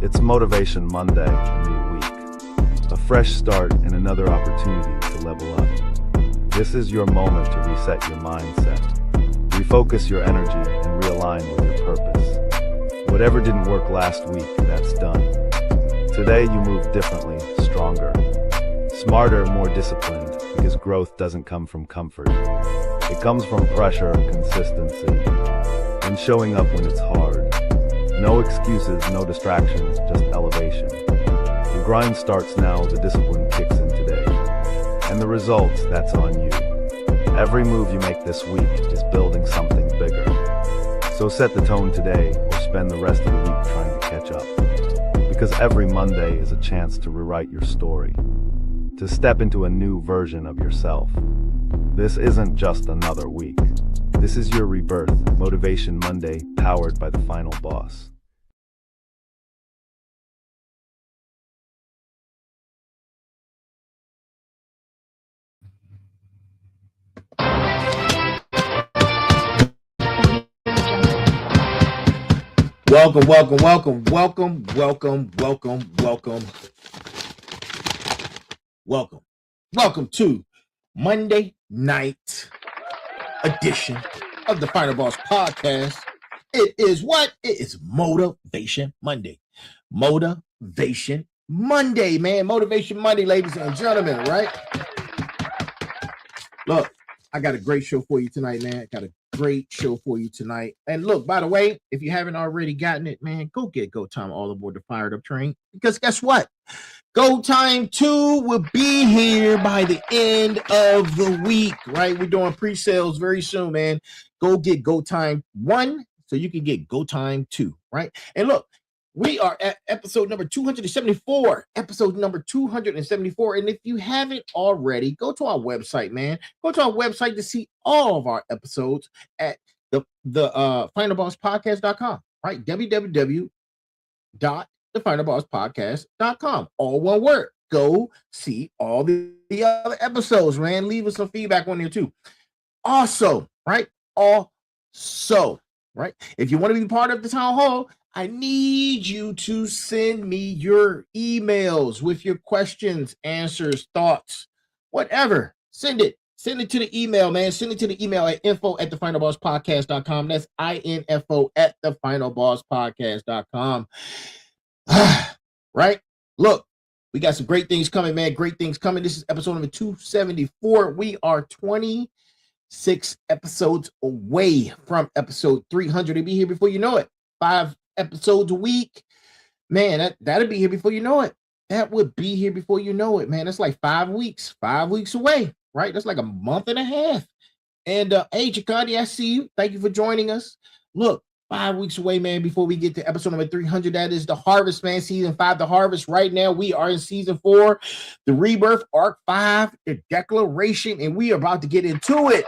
It's Motivation Monday, a new week, a fresh start and another opportunity to level up. This is your moment to reset your mindset, refocus your energy, and realign with your purpose. Whatever didn't work last week, that's done. Today you move differently, stronger, smarter, more disciplined, because growth doesn't come from comfort. It comes from pressure, consistency, and showing up when it's hard. No excuses, no distractions, just elevation. The grind starts now, the discipline kicks in today. And the results, that's on you. Every move you make this week is building something bigger. So set the tone today or spend the rest of the week trying to catch up. Because every Monday is a chance to rewrite your story, to step into a new version of yourself. This isn't just another week. This is your rebirth, Motivation Monday, powered by the Final Boss. Welcome to Monday night edition of the Final Boss Podcast. It is what? It is Motivation Monday. Motivation Monday, man. Motivation Monday, ladies and gentlemen, right? Look, I got a great show for you tonight, man. And look, by the way, if you haven't already gotten it, man, go get Go Time All Aboard the Fired Up Train. Because guess what? Go Time 2 will be here by the end of the week, right? We're doing pre-sales very soon, man. Go get Go Time 1 so you can get Go Time 2, right? And look, we are at episode number 274. And if you haven't already, go to our website, man. Go to our website to see all of our episodes at the finalbosspodcast.com, right? www.thefinalbosspodcast.com. All one word. Go see all the other episodes, man. Leave us some feedback on there too. Also, right? If you want to be part of the town hall, I need you to send me your emails with your questions, answers, thoughts, whatever. Send it to the email, man. Send it to the email at info@thefinalbosspodcast.com. That's info@thefinalbosspodcast.com. Right? Look, we got some great things coming, man. Great things coming. This is episode number 274. We are 26 episodes away from episode 300 to be here before you know it. 5 episodes a week, man. That'll be here before you know it. That would be here before you know it, man. That's like 5 weeks away, right? That's like a month and a half. And hey, Chikandi, I see you. Thank you for joining us. Look, 5 weeks away, man, before we get to episode number 300. That is the Harvest, man. Season 5, the Harvest. Right now, we are in season 4, the Rebirth, Arc 5, the Declaration, and we are about to get into it.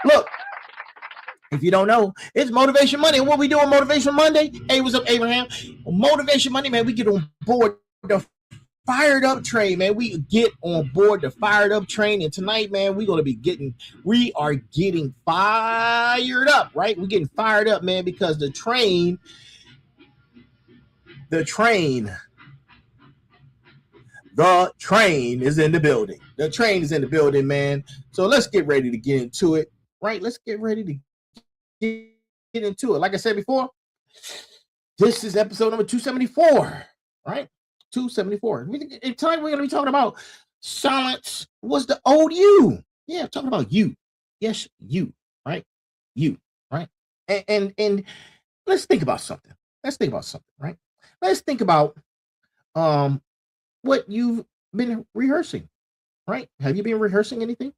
Look, if you don't know, it's Motivation Monday. And what we do on Motivation Monday? Hey, what's up, Abraham? On Motivation Monday, man, we get on board the fired up train, man. We get on board the fired up train. And tonight, man, we are getting fired up, right? We're getting fired up, man, because the train is in the building. The train is in the building, man. So let's get ready to get into it, right? Let's get ready to get into it. Like I said before, this is episode number 274, right? 274. In time, we're going to be talking about silence was the old you. Yeah, talking about you. Yes, you, right? You, right? And let's think about something. Right? Let's think about what you've been rehearsing, right? Have you been rehearsing anything?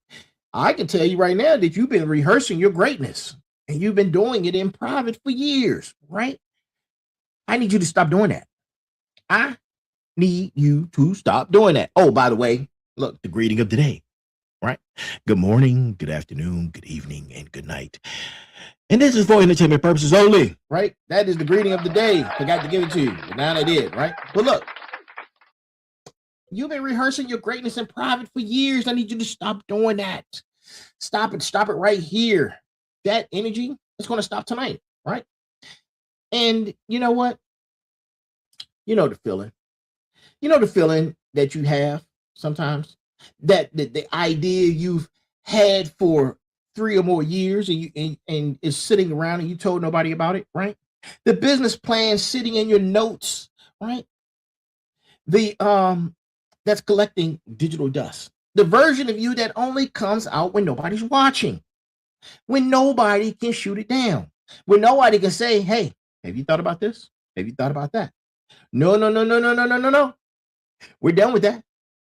I can tell you right now that you've been rehearsing your greatness. And you've been doing it in private for years, right? I need you to stop doing that. I need you to stop doing that. Oh, by the way, look, the greeting of the day, right? Good morning, good afternoon, good evening, and good night. And this is for entertainment purposes only, right? That is the greeting of the day. Forgot to give it to you, but now I did, right? But look, you've been rehearsing your greatness in private for years. I need you to stop doing that. Stop it right here. That energy is going to stop tonight, right? And you know what? You know the feeling. You know the feeling that you have sometimes, that the idea you've had for 3 or more years, and is sitting around and you told nobody about it, right? The business plan sitting in your notes, right? The That's collecting digital dust. The version of you that only comes out when nobody's watching, when nobody can shoot it down, when nobody can say, "Hey, have you thought about this? Have you thought about that?" No, no, no, no, no, no, no, no, no. We're done with that.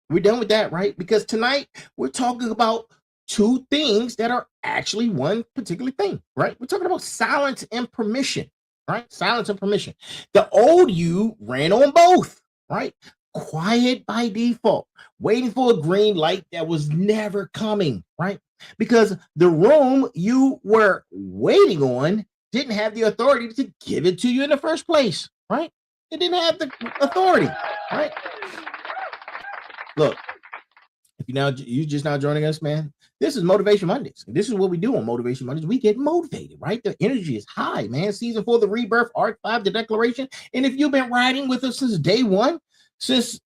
We're done with that, right? Because tonight we're talking about two things that are actually one particular thing, right? We're talking about silence and permission, right? Silence and permission. The old you ran on both, right? Quiet by default, waiting for a green light that was never coming, right? Because the room you were waiting on didn't have the authority to give it to you in the first place, right? It didn't have the authority, right? Look, if you just now joining us, man, this is Motivation Mondays. This is what we do on Motivation Mondays. We get motivated, right? The energy is high, man. Season 4, the rebirth, Art 5, the declaration. And if you've been riding with us since day one, since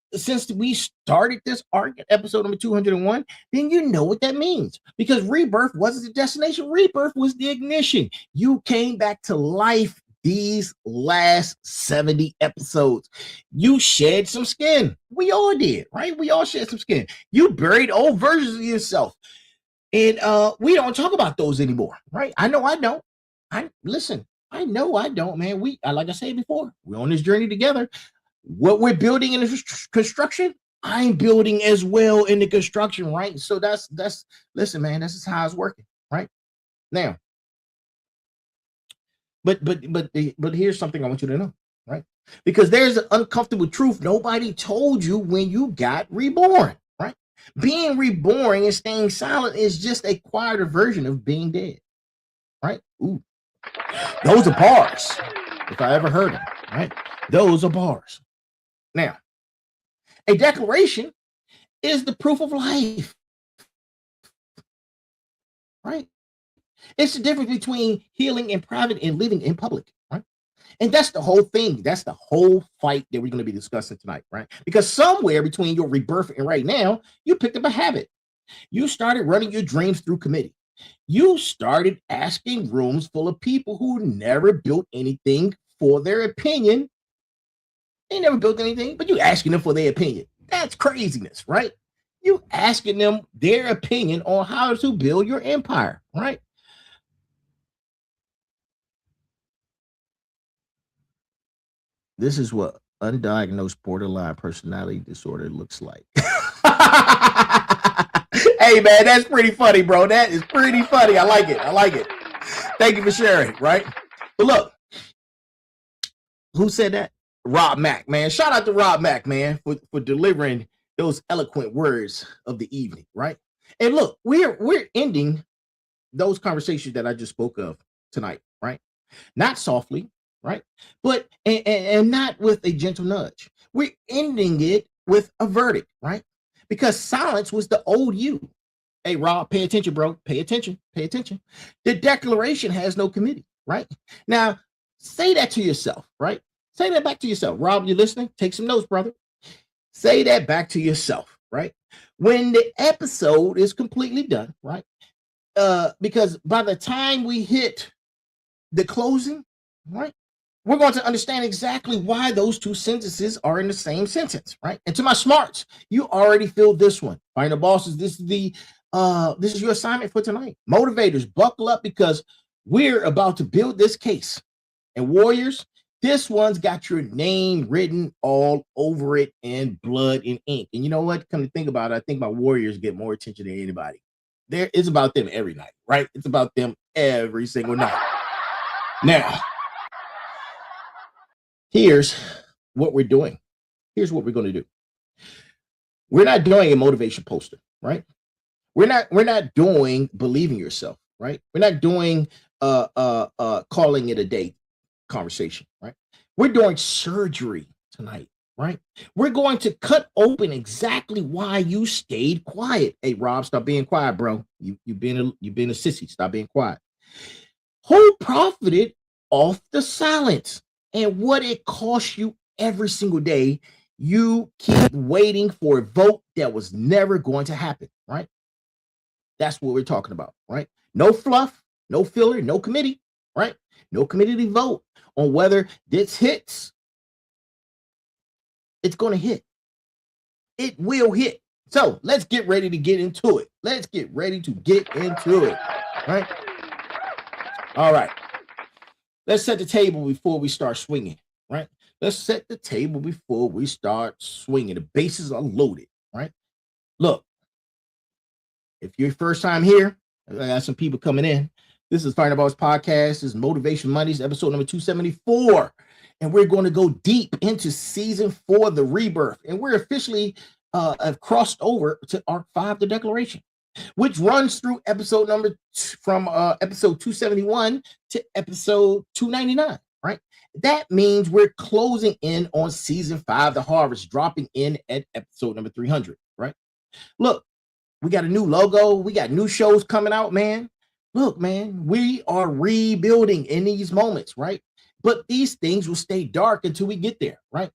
we started this arc at episode number 201, then you know what that means. Because rebirth wasn't the destination. Rebirth was the ignition. You came back to life these last 70 episodes. You shed some skin. We all did, right? We all shed some skin. You buried old versions of yourself. And we don't talk about those anymore, right? I know I don't. I know I don't, man. Like I said before, we're on this journey together. What we're building in the construction, I'm building as well in the construction, right? So that's listen, man, this is how it's working, right? Now, but here's something I want you to know, right? Because there's an uncomfortable truth nobody told you when you got reborn, right? Being reborn and staying silent is just a quieter version of being dead, right? Ooh, those are bars, if I ever heard them, right? Those are bars. Now, a declaration is the proof of life, right? It's the difference between healing in private and living in public, right? And that's the whole thing. That's the whole fight that we're going to be discussing tonight, right? Because somewhere between your rebirth and right now, you picked up a habit. You started running your dreams through committee. You started asking rooms full of people who never built anything for their opinion. They never built anything, but you asking them for their opinion. That's craziness, right? You asking them their opinion on how to build your empire, right? This is what undiagnosed borderline personality disorder looks like. Hey, man, that's pretty funny, bro. That is pretty funny. I like it. I like it. Thank you for sharing, right? But look, who said that? Rob Mack, man. Shout out to Rob Mack, man, for delivering those eloquent words of the evening, right? And look, we're ending those conversations that I just spoke of tonight, right? Not softly, right? But and not with a gentle nudge. We're ending it with a verdict, right? Because silence was the old you. Hey, Rob, pay attention, bro. Pay attention. Pay attention. The declaration has no committee, right? Now, say that to yourself, right? Say that back to yourself. Rob, you listening? Take some notes, brother. Say that back to yourself, right? When the episode is completely done, right? Because by the time we hit the closing, right, we're going to understand exactly why those two sentences are in the same sentence, right? And to my smarts, you already feel this one. Final bosses, this is your assignment for tonight. Motivators, buckle up because we're about to build this case. And warriors, this one's got your name written all over it in blood and ink. And you know what? Come to think about it, I think my warriors get more attention than anybody. It's about them every night, right? It's about them every single night. Now, here's what we're doing. Here's what we're going to do. We're not doing a motivation poster, right? We're not doing believing yourself, right? We're not doing calling it a day conversation, right? We're doing surgery tonight, right? We're going to cut open exactly why you stayed quiet. Hey, Rob, stop being quiet, bro. You've been a sissy. Stop being quiet. Who profited off the silence and what it cost you every single day, you keep waiting for a vote that was never going to happen, right? That's what we're talking about, right? No fluff, no filler, no committee, right? No committee to vote on whether this hits. It's going to hit. It will hit. So let's get ready to get into it. Let's get ready to get into it, right? All right. Let's set the table before we start swinging, right? Let's set the table before we start swinging. The bases are loaded, right? Look, if you're first time here, I got some people coming in. This is Fighting About Podcast. This is Motivation Mondays, episode number 274. And we're going to go deep into season 4, the rebirth. And we're officially have crossed over to Arc 5, the declaration, which runs through episode number from episode 271 to episode 299, right? That means we're closing in on season 5, the harvest, dropping in at episode number 300, right? Look, we got a new logo. We got new shows coming out, man. Look, man, we are rebuilding in these moments, right? But these things will stay dark until we get there, right?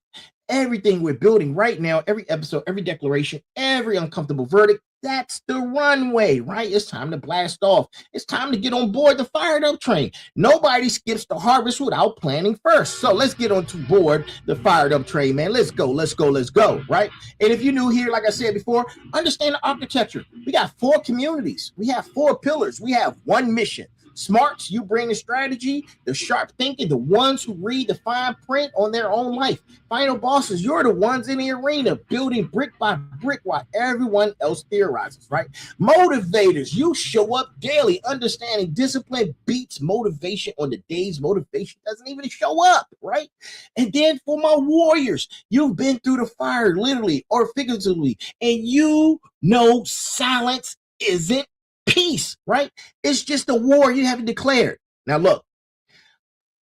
Everything we're building right now, every episode, every declaration, every uncomfortable verdict, that's the runway, right? It's time to blast off. It's time to get on board the fired up train. Nobody skips the harvest without planning first. So let's get on to board the fired up train, man. Let's go, let's go, let's go, right? And if you're new here, like I said before, understand the architecture. We got 4 communities. We have 4 pillars. We have one mission. Smarts, you bring the strategy, the sharp thinking, the ones who read the fine print on their own life. Final bosses, you're the ones in the arena building brick by brick while everyone else theorizes, right? Motivators, you show up daily, understanding discipline beats motivation on the days motivation doesn't even show up, right? And then for my warriors, you've been through the fire, literally or figuratively, and you know silence isn't peace, right? It's just a war you haven't declared. Now, look,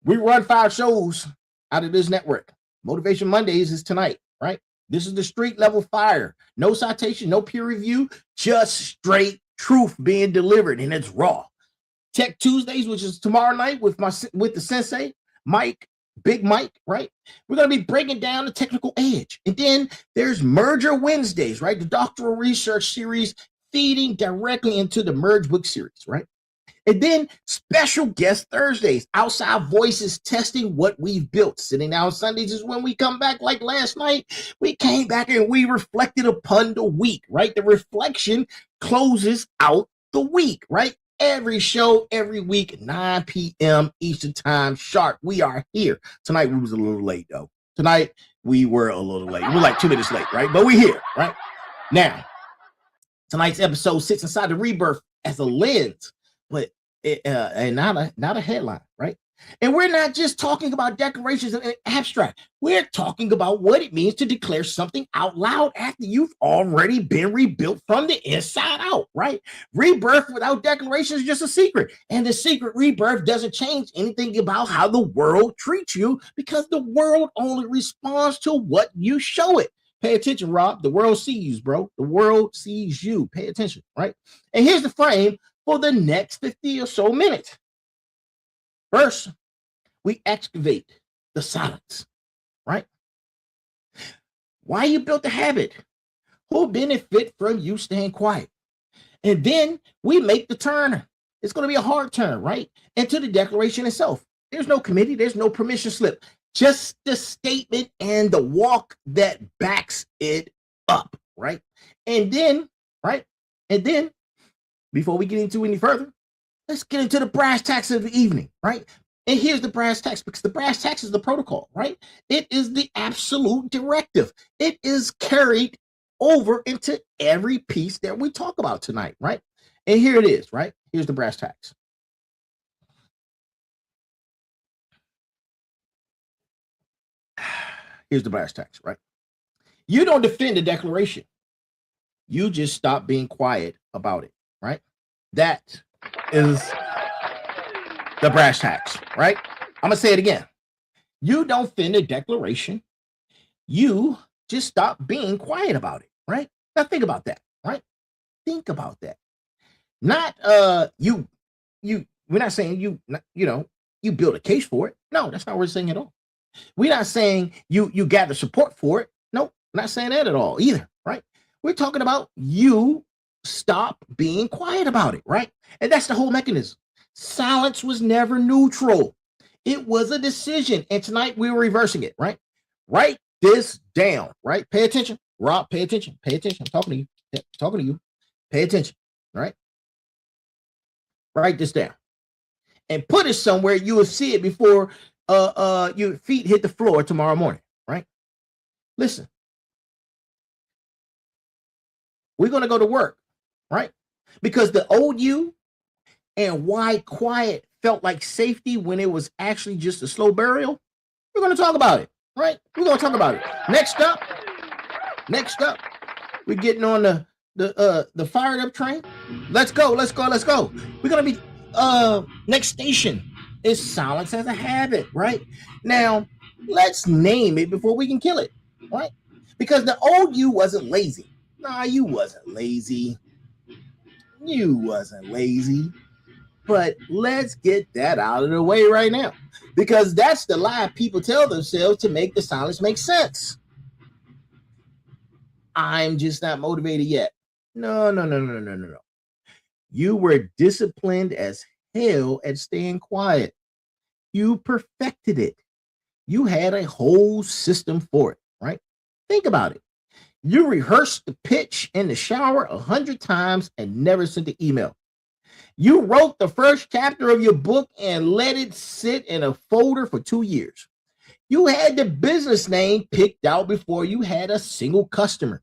we run 5 shows out of this network. Motivation Mondays is tonight, right? This is the street level fire. No citation, no peer review, just straight truth being delivered, and it's raw. Tech Tuesdays, which is tomorrow night with the sensei, Mike, Big Mike, right? We're going to be breaking down the technical edge. And then there's Merger Wednesdays, right? The doctoral research series feeding directly into the Merge book series, right? And then special guest Thursdays, outside voices testing what we've built. Sitting down Sundays is when we come back, like last night. We came back and we reflected upon the week, right? The reflection closes out the week, right? Every show, every week, 9 p.m. Eastern time sharp. We are here. Tonight we was a little late, though. Tonight we were a little late. We're like 2 minutes late, right? But we're here, right? Now, tonight's episode sits inside the rebirth as a lens, but and not a headline, right? And we're not just talking about declarations and abstract. We're talking about what it means to declare something out loud after you've already been rebuilt from the inside out, right? Rebirth without declaration is just a secret. And the secret rebirth doesn't change anything about how the world treats you, because the world only responds to what you show it. Pay attention, Rob. The world sees, bro. The world sees you. Pay attention, right? And here's the frame for the next 50 or so minutes. First, we excavate the silence, right? Why you built the habit? Who benefit from you staying quiet? And then we make the turn. It's going to be a hard turn, right? Into the declaration itself. There's no committee. There's no permission slip. Just the statement and the walk that backs it up, right? And then, right? And then, before we get into any further, let's get into the brass tacks of the evening, right? And here's the brass tacks, because the brass tacks is the protocol, right? It is the absolute directive. It is carried over into every piece that we talk about tonight, right? And here it is, right? Here's the brass tacks. Here's the brass tacks, right? You don't defend the declaration. You just stop being quiet about it, right? That is the brass tacks, right? I'm going to say it again. You don't defend the declaration. You just stop being quiet about it, right? Now think about that, right? Think about that. Not we're not saying you build a case for it. No, that's not what we're saying at all. We're not saying you gather support for it. Nope, not saying that at all either, right? We're talking about you stop being quiet about it, right? And that's the whole mechanism. Silence was never neutral. It was a decision. And tonight we were reversing it, right? Write this down, right? Pay attention. Rob, pay attention. Pay attention. I'm talking to you. Yeah, talking to you. Pay attention, right? Write this down. And put it somewhere you will see it before your feet hit the floor tomorrow morning, right? Listen, we're going to go to work, right? Because the old you and why quiet felt like safety when it was actually just a slow burial, we're going to talk about it, right? We're going to talk about it. Next up, we're getting on the fired up train. Let's go. We're going to be next station is silence as a habit, right? Now, let's name it before we can kill it, right? Because the old you wasn't lazy. Nah, you wasn't lazy. But let's get that out of the way right now, because that's the lie people tell themselves to make the silence make sense. I'm just not motivated yet. No. You were disciplined as hell at staying quiet. You perfected it. You had a whole system for it, right? Think about it. You rehearsed the pitch in the shower 100 times and never sent the email. You wrote the first chapter of your book and let it sit in a folder for 2 years. You had the business name picked out before you had a single customer.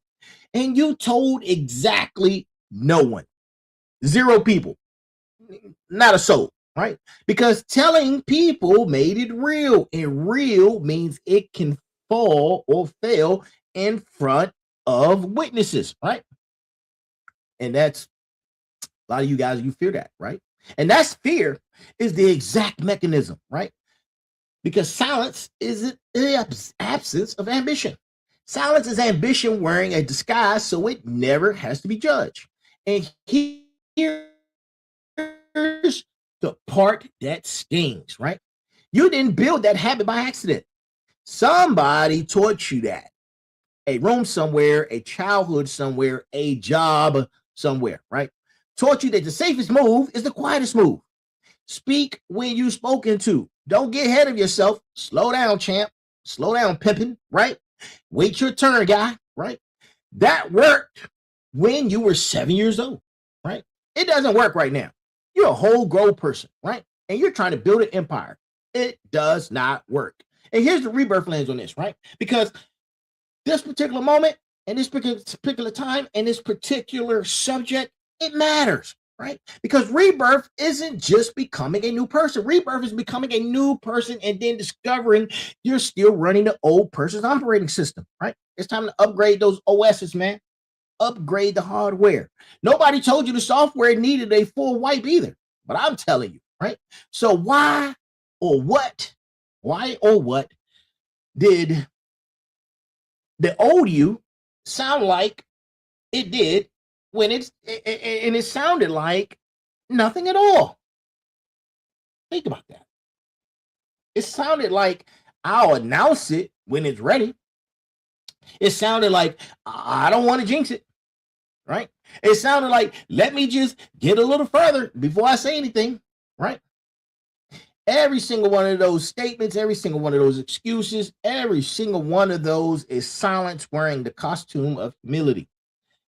And you told exactly no one. 0 people. Not a soul, right? Because telling people made it real. And real means it can fall or fail in front of witnesses, right? And that's a lot of you guys, you fear that, right? And that's fear is the exact mechanism, right? Because silence is the absence of ambition. Silence is ambition wearing a disguise so it never has to be judged. And here's the part that stings, right? You didn't build that habit by accident. Somebody taught you that. A room somewhere, a childhood somewhere, a job somewhere, right? Taught you that the safest move is the quietest move. Speak when you're spoken to. Don't get ahead of yourself. Slow down, champ. Slow down, pimpin', right? Wait your turn, guy, right? That worked when you were 7 years old, right? It doesn't work right now. You're a whole grown person, right? And you're trying to build an empire. It does not work. And here's the rebirth lens on this, right? Because this particular moment and this particular time and this particular subject, it matters, right? Because rebirth isn't just becoming a new person. Rebirth is becoming a new person and then discovering you're still running the old person's operating system, right? It's time to upgrade those OSs, man. Upgrade the hardware. Nobody told you the software needed a full wipe either, but I'm telling you, right? So why or what did the old you sound like it did when it sounded like nothing at all? Think about that. It sounded like I'll announce it when it's ready. It sounded like I don't want to jinx it, right? It sounded like let me just get a little further before I say anything, right? Every single one of those statements, every single one of those excuses, every single one of those is silence wearing the costume of humility.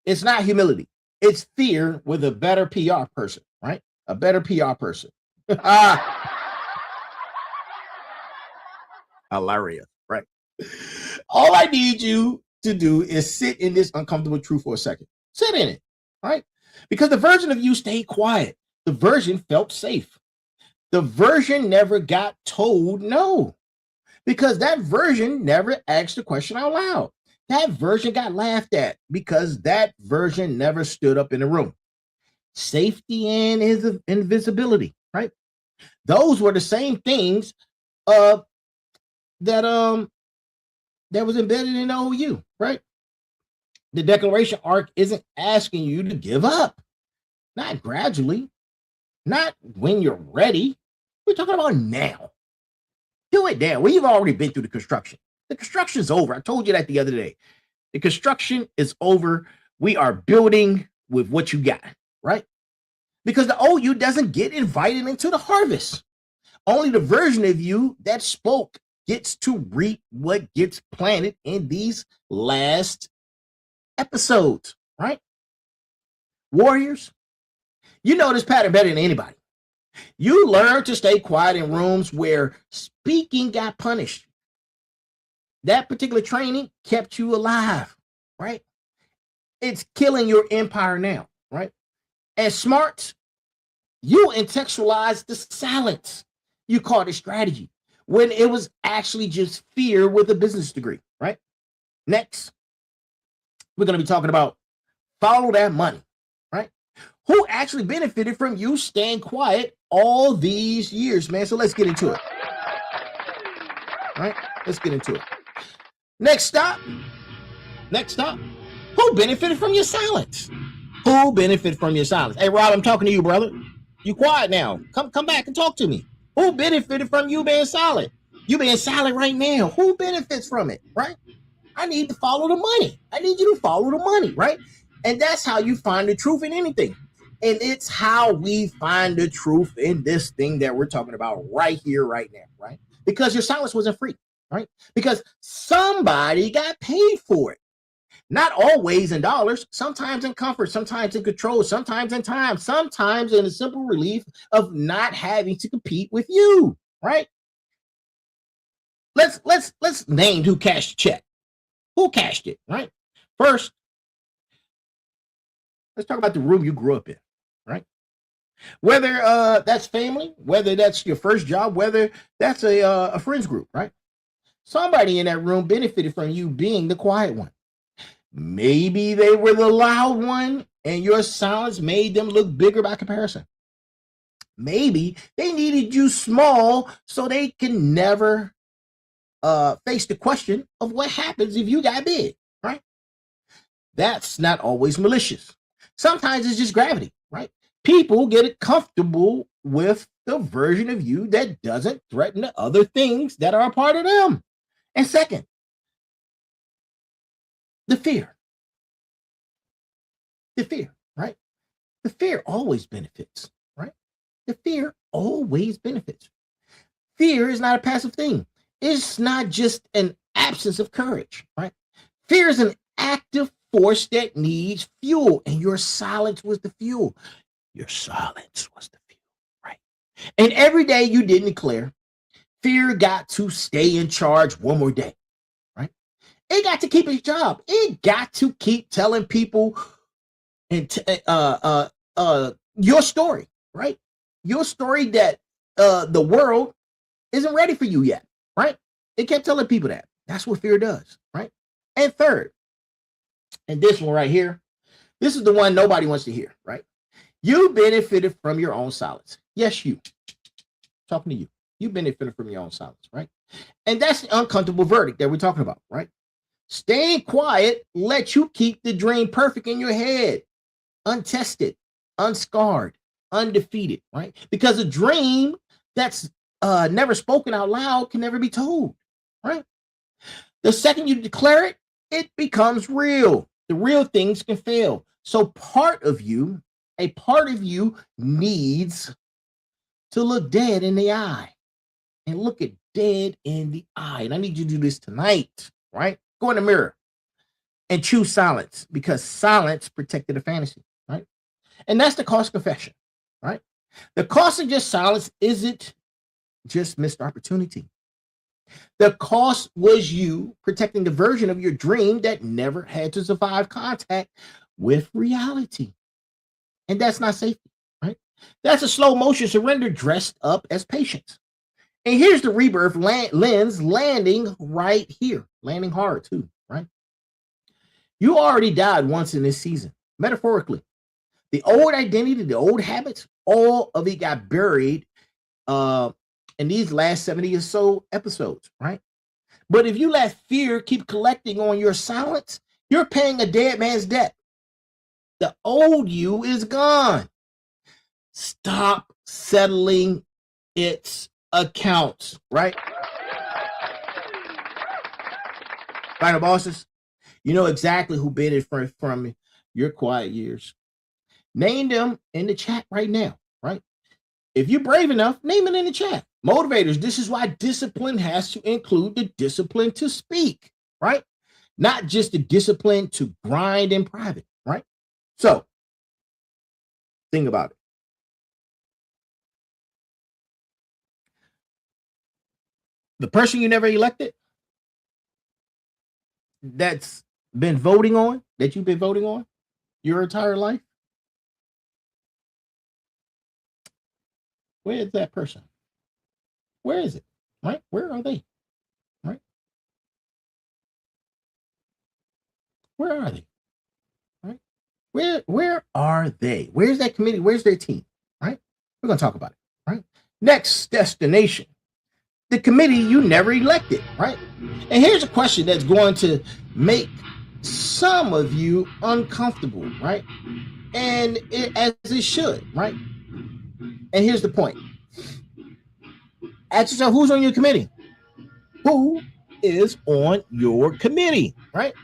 It's not humility. It's fear with a better PR person, right? A better PR person. Hilarious, right? All I need you to do is sit in this uncomfortable truth for a second. Sit in it, right? Because the version of you stayed quiet. The version felt safe. The version never got told no, because that version never asked the question out loud. That version got laughed at because that version never stood up in the room. Safety and invisibility, right? Those were the same things that was embedded in OU, right? The declaration arc isn't asking you to give up, not gradually, not when you're ready. We're talking about now. Do it now. We've already been through the construction. The construction's over. I told you that the other day. The construction is over. We are building with what you got, right? Because the old you doesn't get invited into the harvest. Only the version of you that spoke gets to reap what gets planted in these last episodes, right? Warriors, you know this pattern better than anybody. You learn to stay quiet in rooms where speaking got punished. That particular training kept you alive, right? It's killing your empire now, right? And smarts, you intellectualize the silence. You call it strategy when it was actually just fear with a business degree, right? Next, we're going to be talking about follow that money, right? Who actually benefited from you staying quiet all these years, man? So let's get into it. All right, let's get into it. Next stop. Who benefited from your silence? Who benefited from your silence? Hey, Rob, I'm talking to you, brother. You quiet now. Come back and talk to me. Who benefited from you being silent? You being silent right now. Who benefits from it, right? I need to follow the money. I need you to follow the money, right? And that's how you find the truth in anything. And it's how we find the truth in this thing that we're talking about right here, right now, right? Because your silence wasn't free, right? Because somebody got paid for it. Not always in dollars, sometimes in comfort, sometimes in control, sometimes in time, sometimes in a simple relief of not having to compete with you, right? Let's name who cashed the check. Who cashed it, right? First, let's talk about the room you grew up in, right? Whether that's family, whether that's your first job, whether that's a friends group, right? Somebody in that room benefited from you being the quiet one. Maybe they were the loud one and your silence made them look bigger by comparison. Maybe they needed you small so they can never face the question of what happens if you got big, right? That's not always malicious. Sometimes it's just gravity, right? People get comfortable with the version of you that doesn't threaten the other things that are a part of them. And second, the fear, right? The fear always benefits, right? The fear always benefits. Fear is not a passive thing. It's not just an absence of courage, right? Fear is an active force that needs fuel, and your silence was the fuel. Your silence was the fuel, right? And every day you didn't declare, fear got to stay in charge one more day. It got to keep its job. It got to keep telling people and your story, right? Your story that the world isn't ready for you yet, right? It kept telling people that. That's what fear does, right? And third, and this one right here, this is the one nobody wants to hear, right? You benefited from your own silence. Yes, you. Talking to you. You benefited from your own silence, right? And that's the uncomfortable verdict that we're talking about, right? Staying quiet lets you keep the dream perfect in your head, untested, unscarred, undefeated, right? Because a dream that's never spoken out loud can never be told, right? The second you declare it, it becomes real. The real things can fail. So a part of you needs to look dead in the eye and look it dead in the eye. And I need you to do this tonight, right? Go in the mirror and choose silence because silence protected the fantasy, right? And that's the cost confession, right? The cost of just silence isn't just missed opportunity. The cost was you protecting the version of your dream that never had to survive contact with reality. And that's not safety, right? That's a slow motion surrender dressed up as patience. And here's the rebirth lens landing right here, landing hard too, right? You already died once in this season, metaphorically. The old identity, the old habits, all of it got buried in these last 70 or so episodes, right? But if you let fear keep collecting on your silence, you're paying a dead man's debt. The old you is gone. Stop settling its accounts, right? Final bosses, you know exactly who benefited from your quiet years. Name them in the chat right now, right? If you're brave enough, name it in the chat. Motivators, this is why discipline has to include the discipline to speak, right? Not just the discipline to grind in private, right? So think about it. The person you never elected that's been voting on, that you've been voting on your entire life, where is that person? Where is it? Right? Where are they? Right? Where are they? Right? Where are they? Where's that committee? Where's their team? Right? We're gonna talk about it. Right? Next destination, the committee you never elected. Right? And here's a question that's going to make some of you uncomfortable. Right? And as it should. Right? And here's the point. Ask yourself, who's on your committee? Who is on your committee? Right?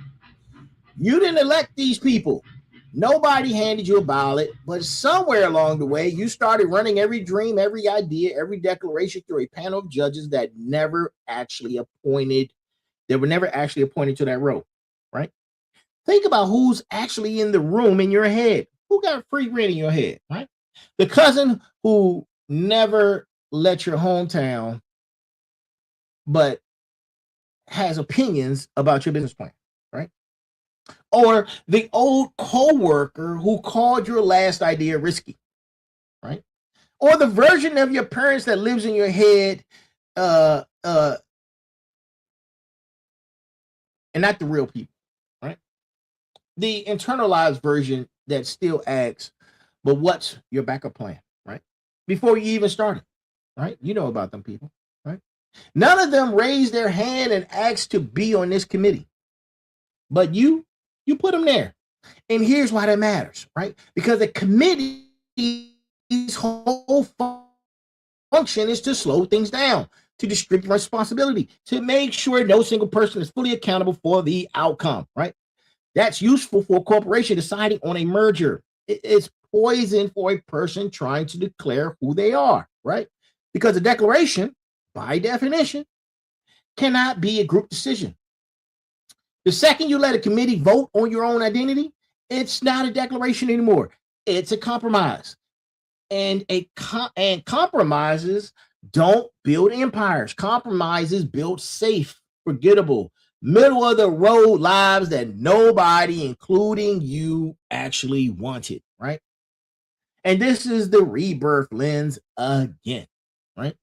You didn't elect these people. Nobody handed you a ballot, but somewhere along the way, you started running every dream, every idea, every declaration through a panel of judges that were never actually appointed to that role, right? Think about who's actually in the room in your head. Who got free rent in your head, right? The cousin who never left your hometown, but has opinions about your business plan, right? Or the old coworker who called your last idea risky, right? Or the version of your parents that lives in your head, and not the real people, right? The internalized version that still asks, but what's your backup plan, right? Before you even started, right? You know about them people, right? None of them raised their hand and asked to be on this committee, but you put them there. And here's why that matters, right? Because the committee's whole function is to slow things down, to distribute responsibility, to make sure no single person is fully accountable for the outcome, right? That's useful for a corporation deciding on a merger. It's poison for a person trying to declare who they are, right? Because a declaration, by definition, cannot be a group decision. The second you let a committee vote on your own identity, it's not a declaration anymore. It's a compromise. And compromises don't build empires. Compromises build safe, forgettable, middle of the road lives that nobody, including you, actually wanted, right? And this is the rebirth lens again, right?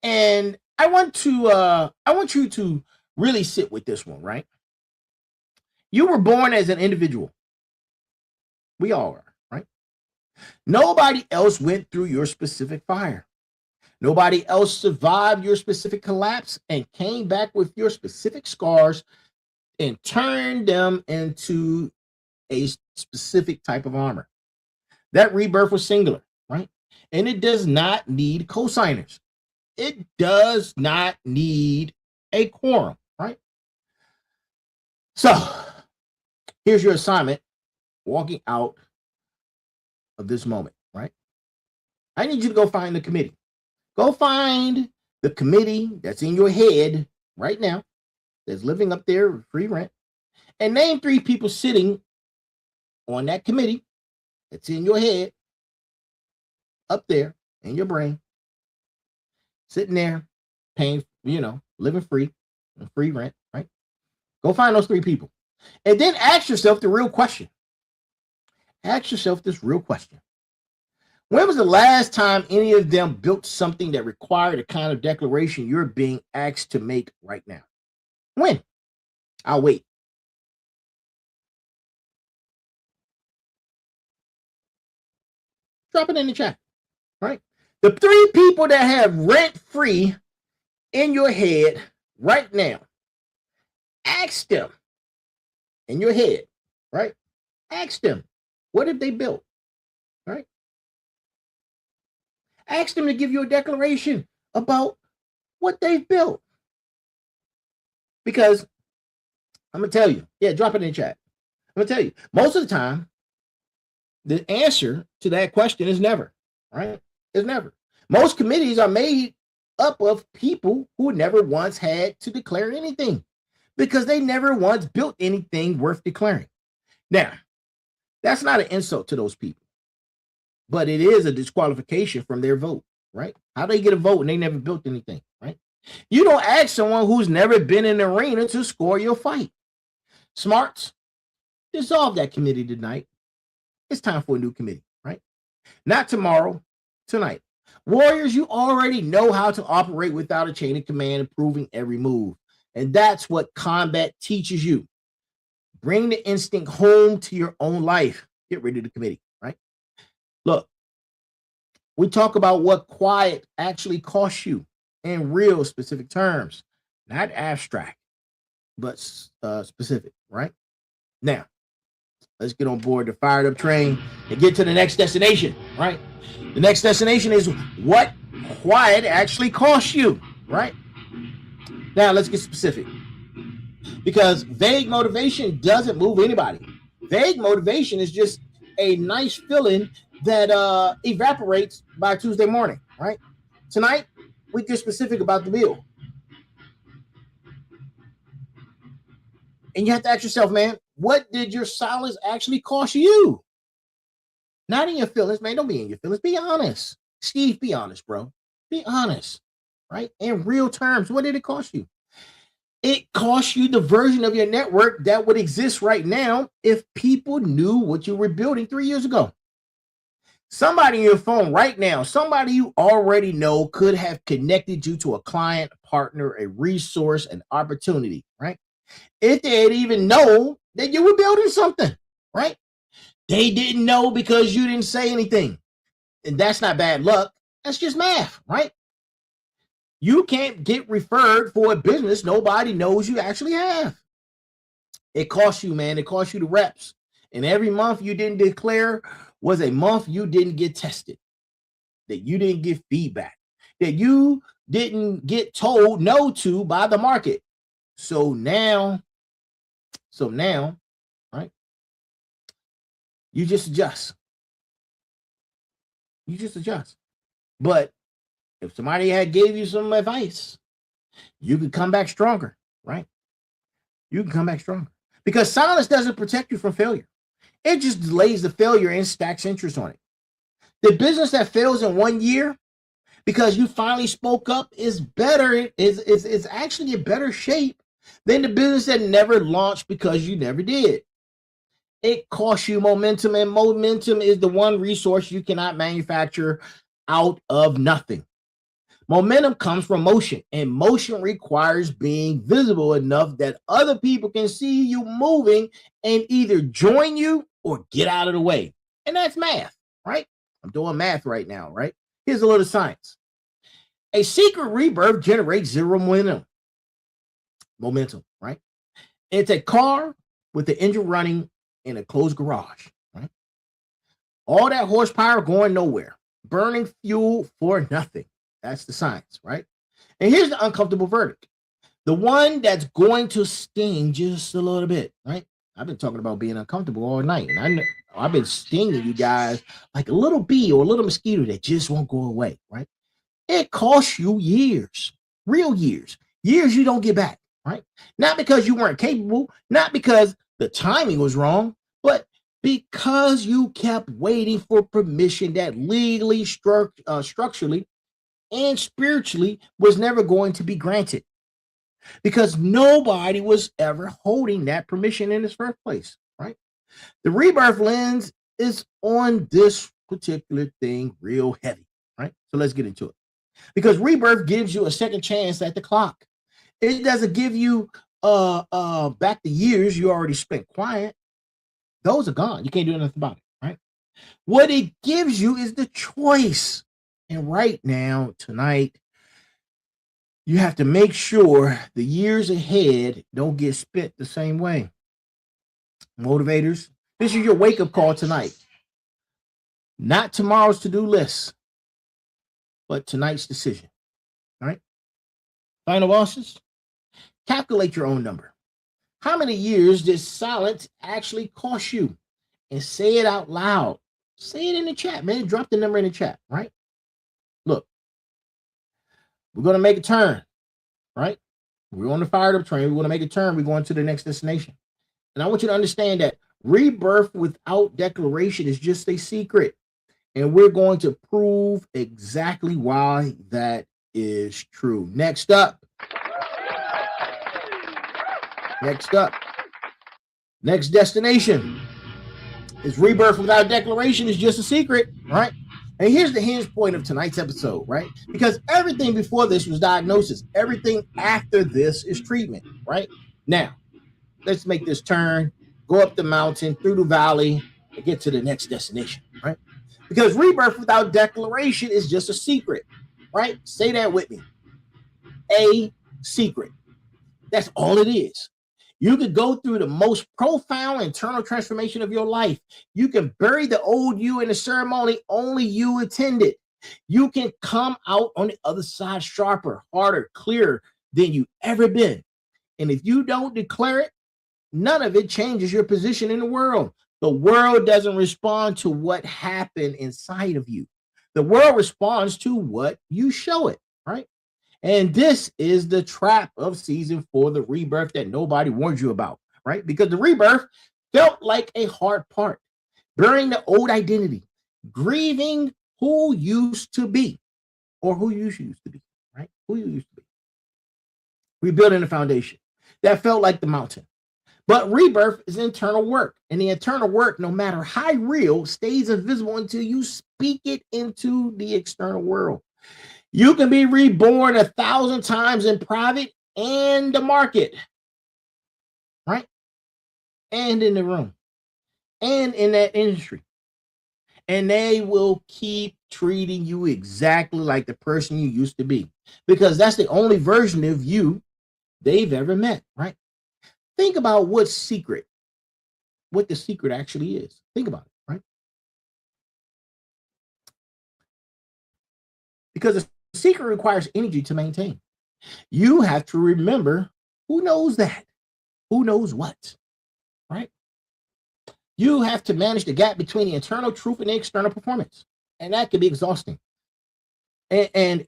And I want you to really sit with this one, right? You were born as an individual. We all are, right? Nobody else went through your specific fire. Nobody else survived your specific collapse and came back with your specific scars and turned them into a specific type of armor. That rebirth was singular, right? And it does not need cosigners. It does not need a quorum, right? So here's your assignment walking out of this moment, right? I need you to go find the committee. Go find the committee that's in your head right now, that's living up there with free rent, and name 3 people sitting on that committee that's in your head, up there in your brain, sitting there, paying, living free, free rent, right? Go find those 3 people. And then ask yourself the real question. Ask yourself this real question. When was the last time any of them built something that required the kind of declaration you're being asked to make right now? When? I'll wait. Drop it in the chat, right? The 3 people that have rent free in your head right now, ask them in your head, right? Ask them, what have they built, right? Ask them to give you a declaration about what they've built. Because I'm gonna tell you. Yeah, drop it in the chat. I'm gonna tell you. Most of the time, the answer to that question is never. Right? It's never. Most committees are made up of people who never once had to declare anything because they never once built anything worth declaring. Now, that's not an insult to those people, but it is a disqualification from their vote, right? How they get a vote and they never built anything, right? You don't ask someone who's never been in the arena to score your fight. Smarts, dissolve that committee tonight. It's time for a new committee, right? Not tomorrow, tonight. Warriors, you already know how to operate without a chain of command, improving every move. And that's what combat teaches you. Bring the instinct home to your own life. Get rid of the committee, right? Look, we talk about what quiet actually costs you in real specific terms, not abstract, but specific, right? Now, let's get on board the fired up train and get to the next destination, right? The next destination is what quiet actually costs you, right? Now, let's get specific. Because vague motivation doesn't move anybody. Vague motivation is just a nice feeling that evaporates by Tuesday morning, right? Tonight, we get specific about the bill. And you have to ask yourself, man, what did your silence actually cost you? Not in your feelings, man. Don't be in your feelings. Be honest. Steve, be honest, bro. Be honest, right? In real terms, what did it cost you? It costs you the version of your network that would exist right now if people knew what you were building 3 years ago. Somebody in your phone right now, somebody you already know could have connected you to a client, a partner, a resource, an opportunity, right? If they had even known that you were building something, right? They didn't know because you didn't say anything. And that's not bad luck. That's just math, right? You can't get referred for a business nobody knows you actually have. It costs you, man. It costs you the reps. And every month you didn't declare was a month you didn't get tested, that you didn't get feedback, that you didn't get told no to by the market. So now, right? You just adjust. You just adjust. But if somebody had gave you some advice, you could come back stronger, right? You can come back stronger because silence doesn't protect you from failure. It just delays the failure and stacks interest on it. The business that fails in 1 year because you finally spoke up is better, is actually in better shape than the business that never launched because you never did. It costs you momentum, and momentum is the one resource you cannot manufacture out of nothing. Momentum comes from motion, and motion requires being visible enough that other people can see you moving and either join you or get out of the way. And that's math, right? I'm doing math right now, right? Here's a little science. A secret rebirth generates zero momentum, right? It's a car with the engine running in a closed garage, right? All that horsepower going nowhere, burning fuel for nothing. That's the science, right? And here's the uncomfortable verdict. The one that's going to sting just a little bit, right? I've been talking about being uncomfortable all night. And I've been stinging you guys like a little bee or a little mosquito that just won't go away, right? It costs you years, real years you don't get back, right? Not because you weren't capable, not because the timing was wrong, but because you kept waiting for permission that legally, structurally, and spiritually was never going to be granted because nobody was ever holding that permission in the first place, right? The rebirth lens is on this particular thing real heavy, right? So let's get into it. Because rebirth gives you a second chance at the clock. It doesn't give you back the years you already spent quiet. Those are gone. You can't do nothing about it, right? What it gives you is the choice. And right now, tonight, you have to make sure the years ahead don't get spent the same way. Motivators, this is your wake-up call tonight. Not tomorrow's to-do list, but tonight's decision. All right? Final bosses, calculate your own number. How many years did silence actually cost you? And say it out loud. Say it in the chat, man. Drop the number in the chat, right? Look, we're going to make a turn, right? We're on the fired up train. We're going to make a turn. We're going to the next destination. And I want you to understand that rebirth without declaration is just a secret. And we're going to prove exactly why that is true. Next up. Next destination is rebirth without declaration is just a secret, right? And here's the hinge point of tonight's episode, right? Because everything before this was diagnosis. Everything after this is treatment, right? Now, let's make this turn, go up the mountain, through the valley, and get to the next destination, right? Because rebirth without declaration is just a secret, right? Say that with me. A secret. That's all it is. You could go through the most profound internal transformation of your life. You can bury the old you in a ceremony only you attended. You can come out on the other side sharper, harder, clearer than you ever been. And if you don't declare it, none of it changes your position in the world. The world doesn't respond to what happened inside of you. The world responds to what you show it, right? And this is the trap of season 4, the rebirth that nobody warned you about, right? Because the rebirth felt like a hard part, burying the old identity, grieving who used to be, or who you used to be, right? Who you used to be. Rebuilding the foundation. That felt like the mountain. But rebirth is internal work. And the internal work, no matter how real, stays invisible until you speak it into the external world. You can be reborn 1,000 times in private and the market, right? And in the room, and in that industry. And they will keep treating you exactly like the person you used to be, because that's the only version of you they've ever met, right? Think about what the secret actually is. Think about it, right? Because the secret requires energy to maintain. You have to remember who knows that, who knows what, right? You have to manage the gap between the internal truth and the external performance, and that can be exhausting. And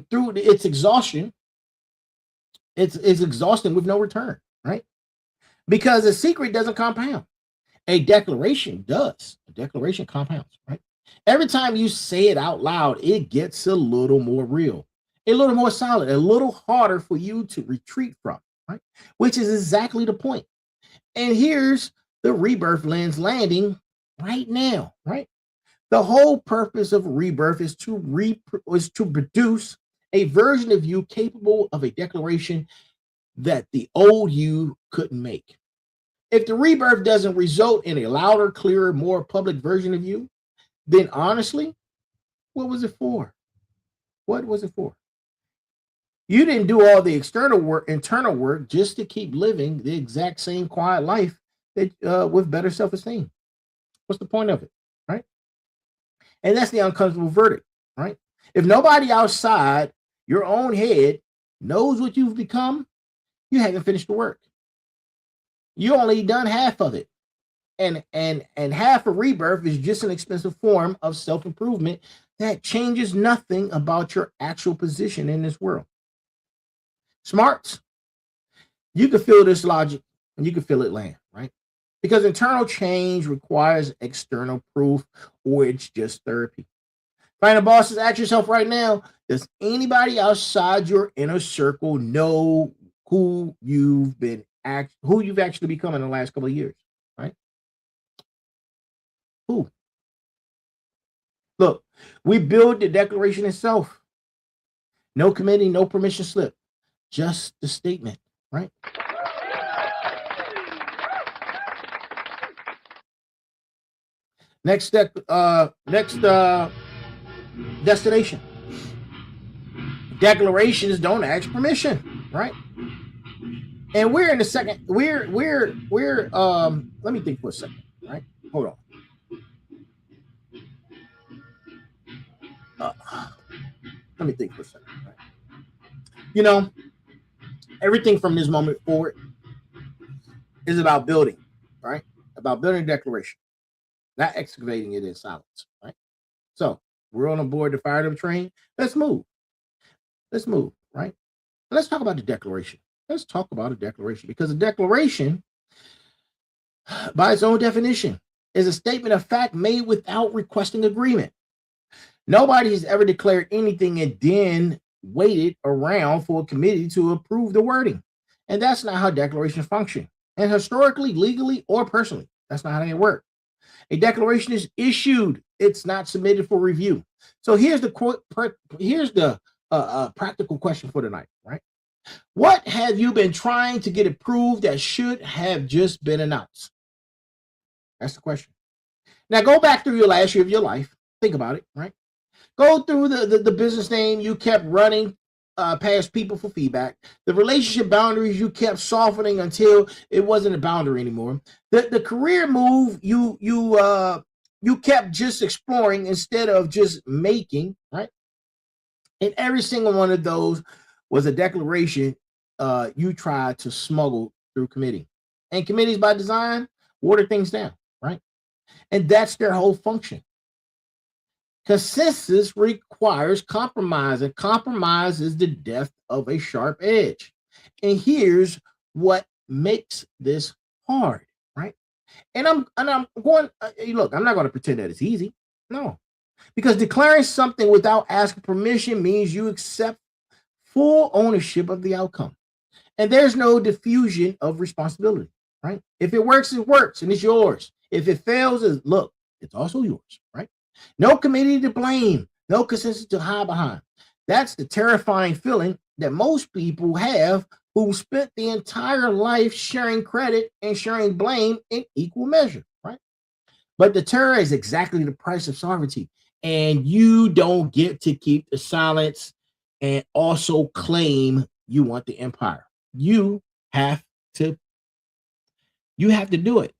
through its exhaustion, it's exhausting with no return, right? Because a secret doesn't compound. A declaration does. A declaration compounds, right? Every time you say it out loud, it gets a little more real, a little more solid, a little harder for you to retreat from, right? Which is exactly the point. And here's the rebirth lens landing right now, right? The whole purpose of rebirth is to produce a version of you capable of a declaration that the old you couldn't make. If the rebirth doesn't result in a louder, clearer, more public version of you, then honestly, what was it for? What was it for? You didn't do all the internal work just to keep living the exact same quiet life that with better self-esteem. What's the point of it, right? And that's the uncomfortable verdict, right? If nobody outside your own head knows what you've become, you haven't finished the work. You only done half of it. And half of rebirth is just an expensive form of self-improvement that changes nothing about your actual position in this world. Smarts, you can feel this logic and you can feel it land, right? Because internal change requires external proof, or it's just therapy. Final bosses, ask yourself right now, does anybody outside your inner circle know who you've actually become in the last couple of years, right? Who? Look, we build the declaration itself. No committee, no permission slip, just the statement, right? Next destination. Declarations don't ask permission, right? And we're in the second. We're let me think for a second, right? Hold on. Let me think for a second, right? Everything from this moment forward, is about building, right? About building a declaration, not excavating it in silence, right? So we're on board the fire up train. Let's move. Let's move, right? Let's talk about the declaration. Let's talk about a declaration because a declaration, by its own definition, is a statement of fact made without requesting agreement. Nobody has ever declared anything and then waited around for a committee to approve the wording. And that's not how declarations function. And historically, legally, or personally, that's not how they work. A declaration is issued; it's not submitted for review. So here's the practical question for tonight, right? What have you been trying to get approved that should have just been announced? That's the question. Now go back through your last year of your life. Think about it, right? Go through the business name you kept running past people for feedback, the relationship boundaries you kept softening until it wasn't a boundary anymore, the career move you kept just exploring instead of just making, right? And every single one of those was a declaration you tried to smuggle through committee. And committees by design water things down, right? And that's their whole function. Consensus requires compromise, and compromise is the death of a sharp edge. And here's what makes this hard, right? And I'm going, look, I'm not going to pretend that it's easy. No, because declaring something without asking permission means you accept full ownership of the outcome. And there's no diffusion of responsibility, right? If it works, it works, and it's yours. If it fails, it's also yours, right? No committee to blame, no consensus to hide behind. That's the terrifying feeling that most people have who spent the entire life sharing credit and sharing blame in equal measure, right? But the terror is exactly the price of sovereignty. And you don't get to keep the silence and also claim you want the empire. You have to do it.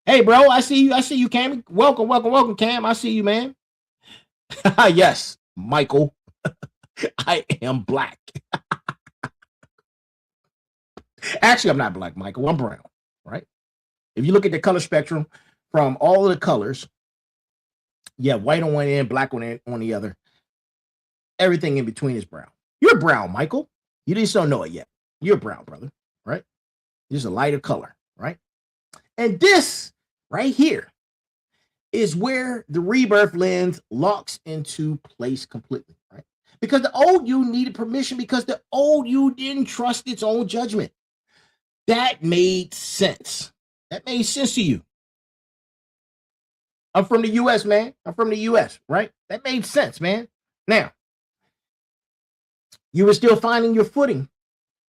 Hey, bro, I see you, Cam. Welcome, Cam. I see you, man. Yes, Michael. I am black. Actually, I'm not black, Michael. I'm brown, right? If you look at the color spectrum from all of the colors, yeah, white on one end, black on the other. Everything in between is brown. You're brown, Michael. You just don't know it yet. You're brown, brother, right? Just a lighter color, right? And this right here is where the rebirth lens locks into place completely, right? Because the old you needed permission because the old you didn't trust its own judgment. That made sense. That made sense to you. I'm from the U.S., man. I'm from the U.S., right? That made sense, man. Now, you were still finding your footing.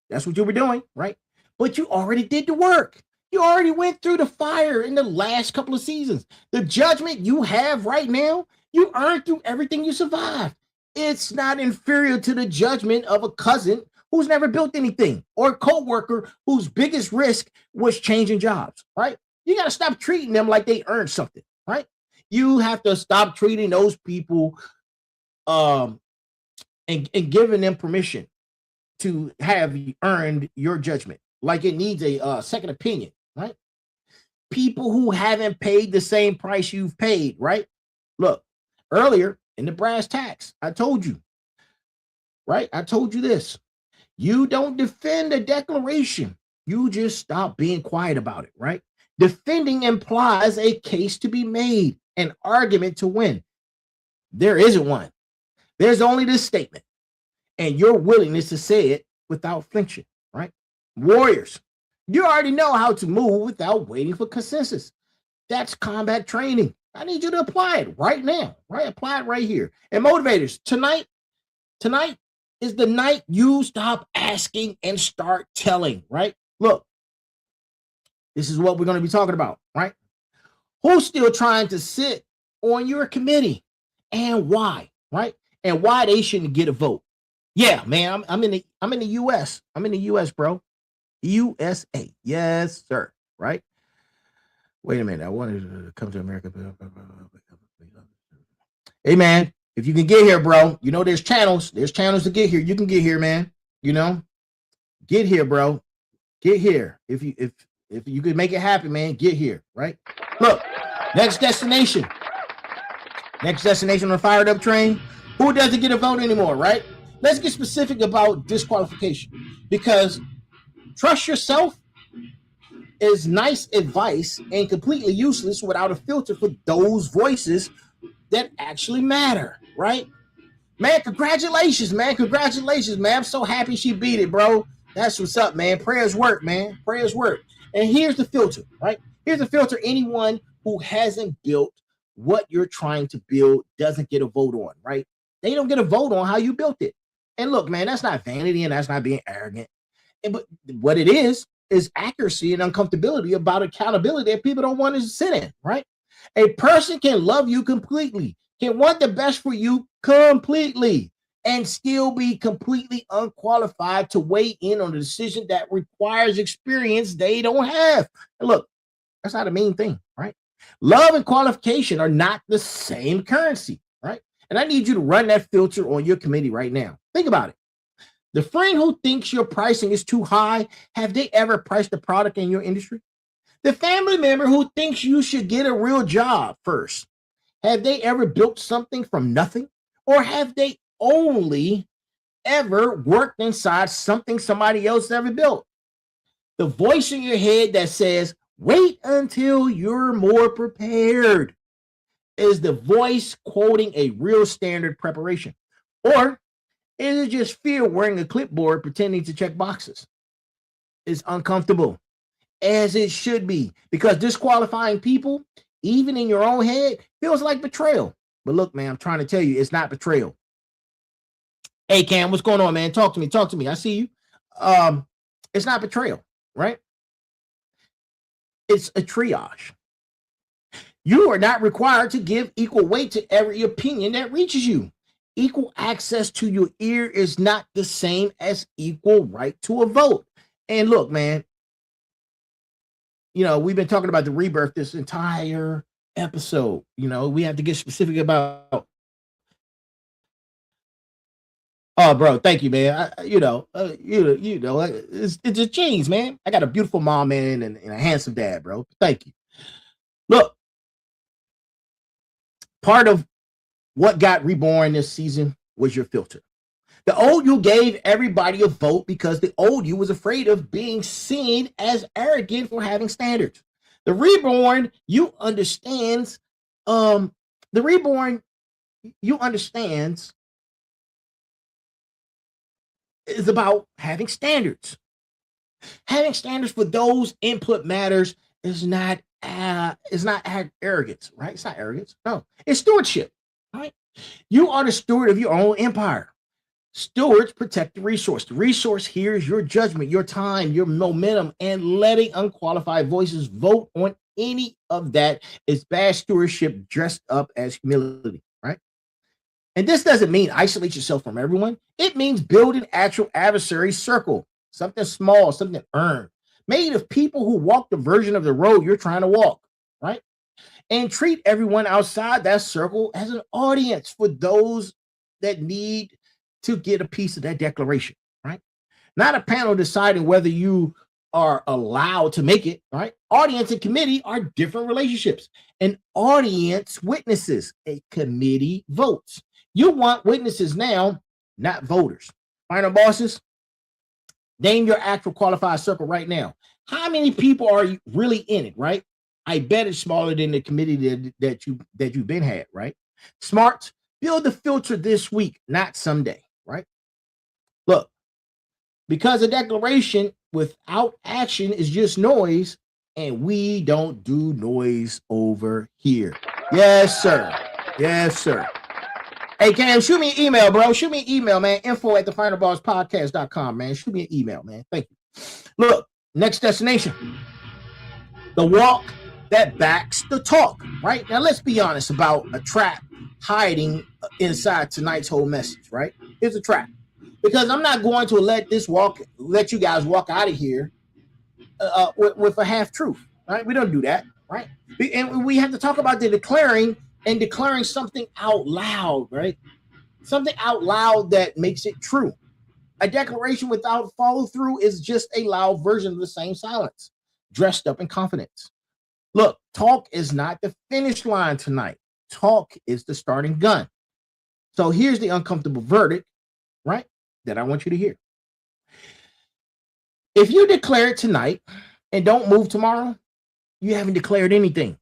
That's what you were doing, right? But you already did the work. You already went through the fire in the last couple of seasons. The judgment you have right now, you earned through everything you survived. It's not inferior to the judgment of a cousin who's never built anything or a co-worker whose biggest risk was changing jobs, right? You got to stop treating them like they earned something, right? You have to stop treating those people and giving them permission to have earned your judgment like it needs a second opinion, right? People who haven't paid the same price you've paid, right? Look, earlier in the brass tacks, I told you, right? I told you this. You don't defend a declaration. You just stop being quiet about it, right? Defending implies a case to be made, an argument to win. There isn't one. There's only this statement and your willingness to say it without flinching, right? Warriors, you already know how to move without waiting for consensus. That's combat training. I need you to apply it right now, right? Apply it right here. And motivators, tonight is the night you stop asking and start telling, right? Look, this is what we're going to be talking about, right? Who's still trying to sit on your committee and why, right? And why they shouldn't get a vote. Yeah, man, I'm in the US. I'm in the US, bro. USA. Yes, sir. Right? Wait a minute. I wanted to come to America. Hey, man, if you can get here, bro, you know there's channels. There's channels to get here. You can get here, man. You know, get here, bro. Get here. If If you could make it happen, man, get here, right? Look, next destination. Next destination on the fired up train. Who doesn't get a vote anymore, right? Let's get specific about disqualification, because trust yourself is nice advice and completely useless without a filter for those voices that actually matter, right? Man, congratulations, man. Congratulations, man. I'm so happy she beat it, bro. That's what's up, man. Prayers work, man. Prayers work. And here's the filter, right? Here's the filter. Anyone who hasn't built what you're trying to build doesn't get a vote on, right? They don't get a vote on how you built it. And look, man, that's not vanity and that's not being arrogant. But what it is accuracy and uncomfortability about accountability that people don't want to sit in, right? A person can love you completely, can want the best for you completely, and still be completely unqualified to weigh in on a decision that requires experience they don't have. And look, that's not a mean thing, right? Love and qualification are not the same currency, right? And I need you to run that filter on your committee right now. Think about it. The friend who thinks your pricing is too high, have they ever priced a product in your industry? The family member who thinks you should get a real job first, have they ever built something from nothing? Or have they only ever worked inside something somebody else ever built? The voice in your head that says, wait until you're more prepared, is the voice quoting a real standard preparation? Or is it just fear wearing a clipboard pretending to check boxes? It's uncomfortable, as it should be, because disqualifying people, even in your own head, feels like betrayal. But look, man, I'm trying to tell you, it's not betrayal. Hey, Cam, what's going on, man? Talk to me. Talk to me. I see you. It's not betrayal, right? It's a triage. You are not required to give equal weight to every opinion that reaches you. Equal access to your ear is not the same as equal right to a vote. And look, man, you know, we've been talking about the rebirth this entire episode. You know, we have to get specific about. Oh, bro, thank you, man. It's a change, man. I got a beautiful mom, man, and a handsome dad, bro. Thank you. Look, part of what got reborn this season was your filter. The old you gave everybody a vote because the old you was afraid of being seen as arrogant for having standards. The reborn you understands. The reborn you understands is about having standards. Having standards for those input matters is not arrogance, right? It's not arrogance. No, it's stewardship, right? You are the steward of your own empire. Stewards protect the resource. The resource here is your judgment, your time, your momentum, and letting unqualified voices vote on any of that is bad stewardship dressed up as humility, right? And this doesn't mean isolate yourself from everyone. It means build an actual adversary circle, something small, something earned, made of people who walk the version of the road you're trying to walk, right? And treat everyone outside that circle as an audience for those that need to get a piece of that declaration, right? Not a panel deciding whether you are allowed to make it, right? Audience and committee are different relationships. An audience witnesses, a committee votes. You want witnesses now, not voters. Final bosses, name your actual qualified circle right now. How many people are really in it, right? I bet it's smaller than the committee that you've been had, right? Smarts, build the filter this week, not someday, right? Look, because a declaration without action is just noise, and we don't do noise over here. Yes, sir. Yes, sir. Hey, Cam, shoot me an email, bro. Shoot me an email, man. info@thefinalbosspodcast.com, man. Shoot me an email, man. Thank you. Look, next destination. The walk that backs the talk, right? Now, let's be honest about a trap hiding inside tonight's whole message, right? Here's a trap. Because I'm not going to let you guys walk out of here with a half truth, right? We don't do that, right? And we have to talk about the declaring something out loud, right? Something out loud that makes it true. A declaration without follow through is just a loud version of the same silence. dressed up in confidence. Look, talk is not the finish line tonight. Talk is the starting gun. So here's the uncomfortable verdict, right, that I want you to hear. If you declare it tonight and don't move tomorrow, you haven't declared anything.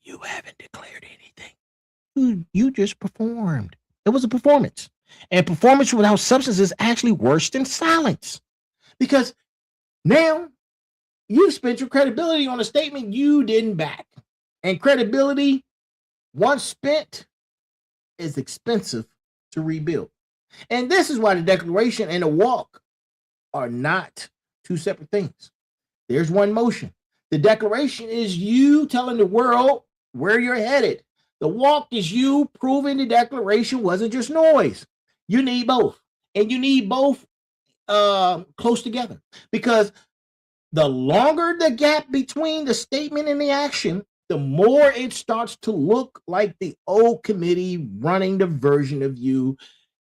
You haven't declared anything. You just performed. It was a performance. And performance without substance is actually worse than silence. Because now you spent your credibility on a statement you didn't back. And credibility, once spent, is expensive to rebuild. And this is why the declaration and the walk are not two separate things. There's one motion. The declaration is you telling the world where you're headed. The walk is you proving the declaration wasn't just noise. You need both. And you need both close together. Because the longer the gap between the statement and the action, the more it starts to look like the old committee running the version of you,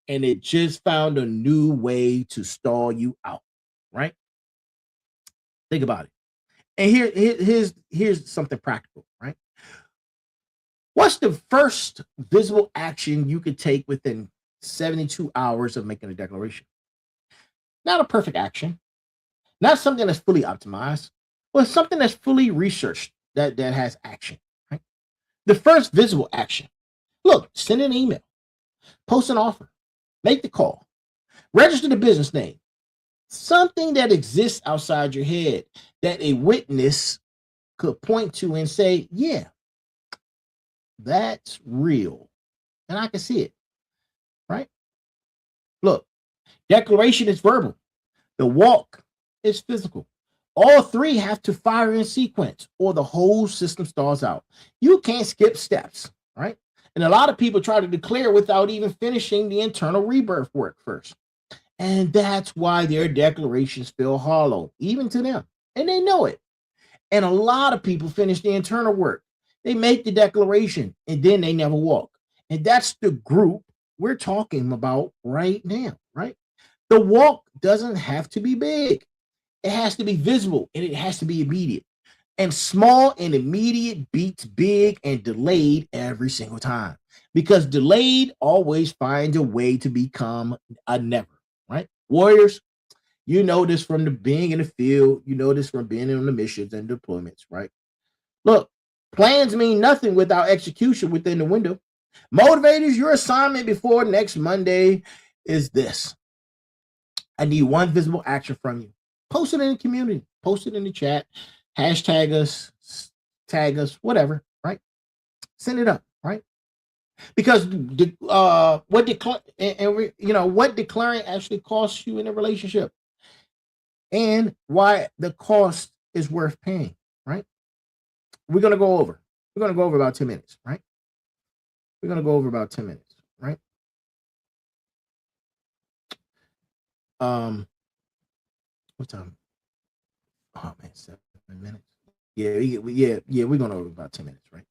and it just found a new way to stall you out, right? Think about it. And here's something practical, right? What's the first visible action you could take within 72 hours of making a declaration? Not a perfect action, not something that's fully optimized, but something that's fully researched that has action, right? The first visible action. Look, send an email, post an offer, make the call, register the business name. Something that exists outside your head that a witness could point to and say, yeah, that's real. And I can see it, right? Look, declaration is verbal. The walk is physical. All three have to fire in sequence or the whole system stalls out. You can't skip steps, right? And a lot of people try to declare without even finishing the internal rebirth work first. And that's why their declarations feel hollow, even to them. And they know it. And a lot of people finish the internal work. They make the declaration and then they never walk. And that's the group we're talking about right now, right? The walk doesn't have to be big. It has to be visible and it has to be immediate. And small and immediate beats big and delayed every single time. Because delayed always finds a way to become a never. Right? Warriors, you know this from the being in the field. You know this from being on the missions and deployments, right? Look, plans mean nothing without execution within the window. Motivators, your assignment before next Monday is this. I need one visible action from you. Post it in the community. Post it in the chat. Hashtag us, tag us, whatever, right? Send it up, right? Because what declaring actually costs you in a relationship, and why the cost is worth paying, right? We're gonna go over about 10 minutes, right? We're gonna go over about 10 minutes, right? What time? Oh man, 7 minutes. Yeah, we're going over about 10 minutes, right?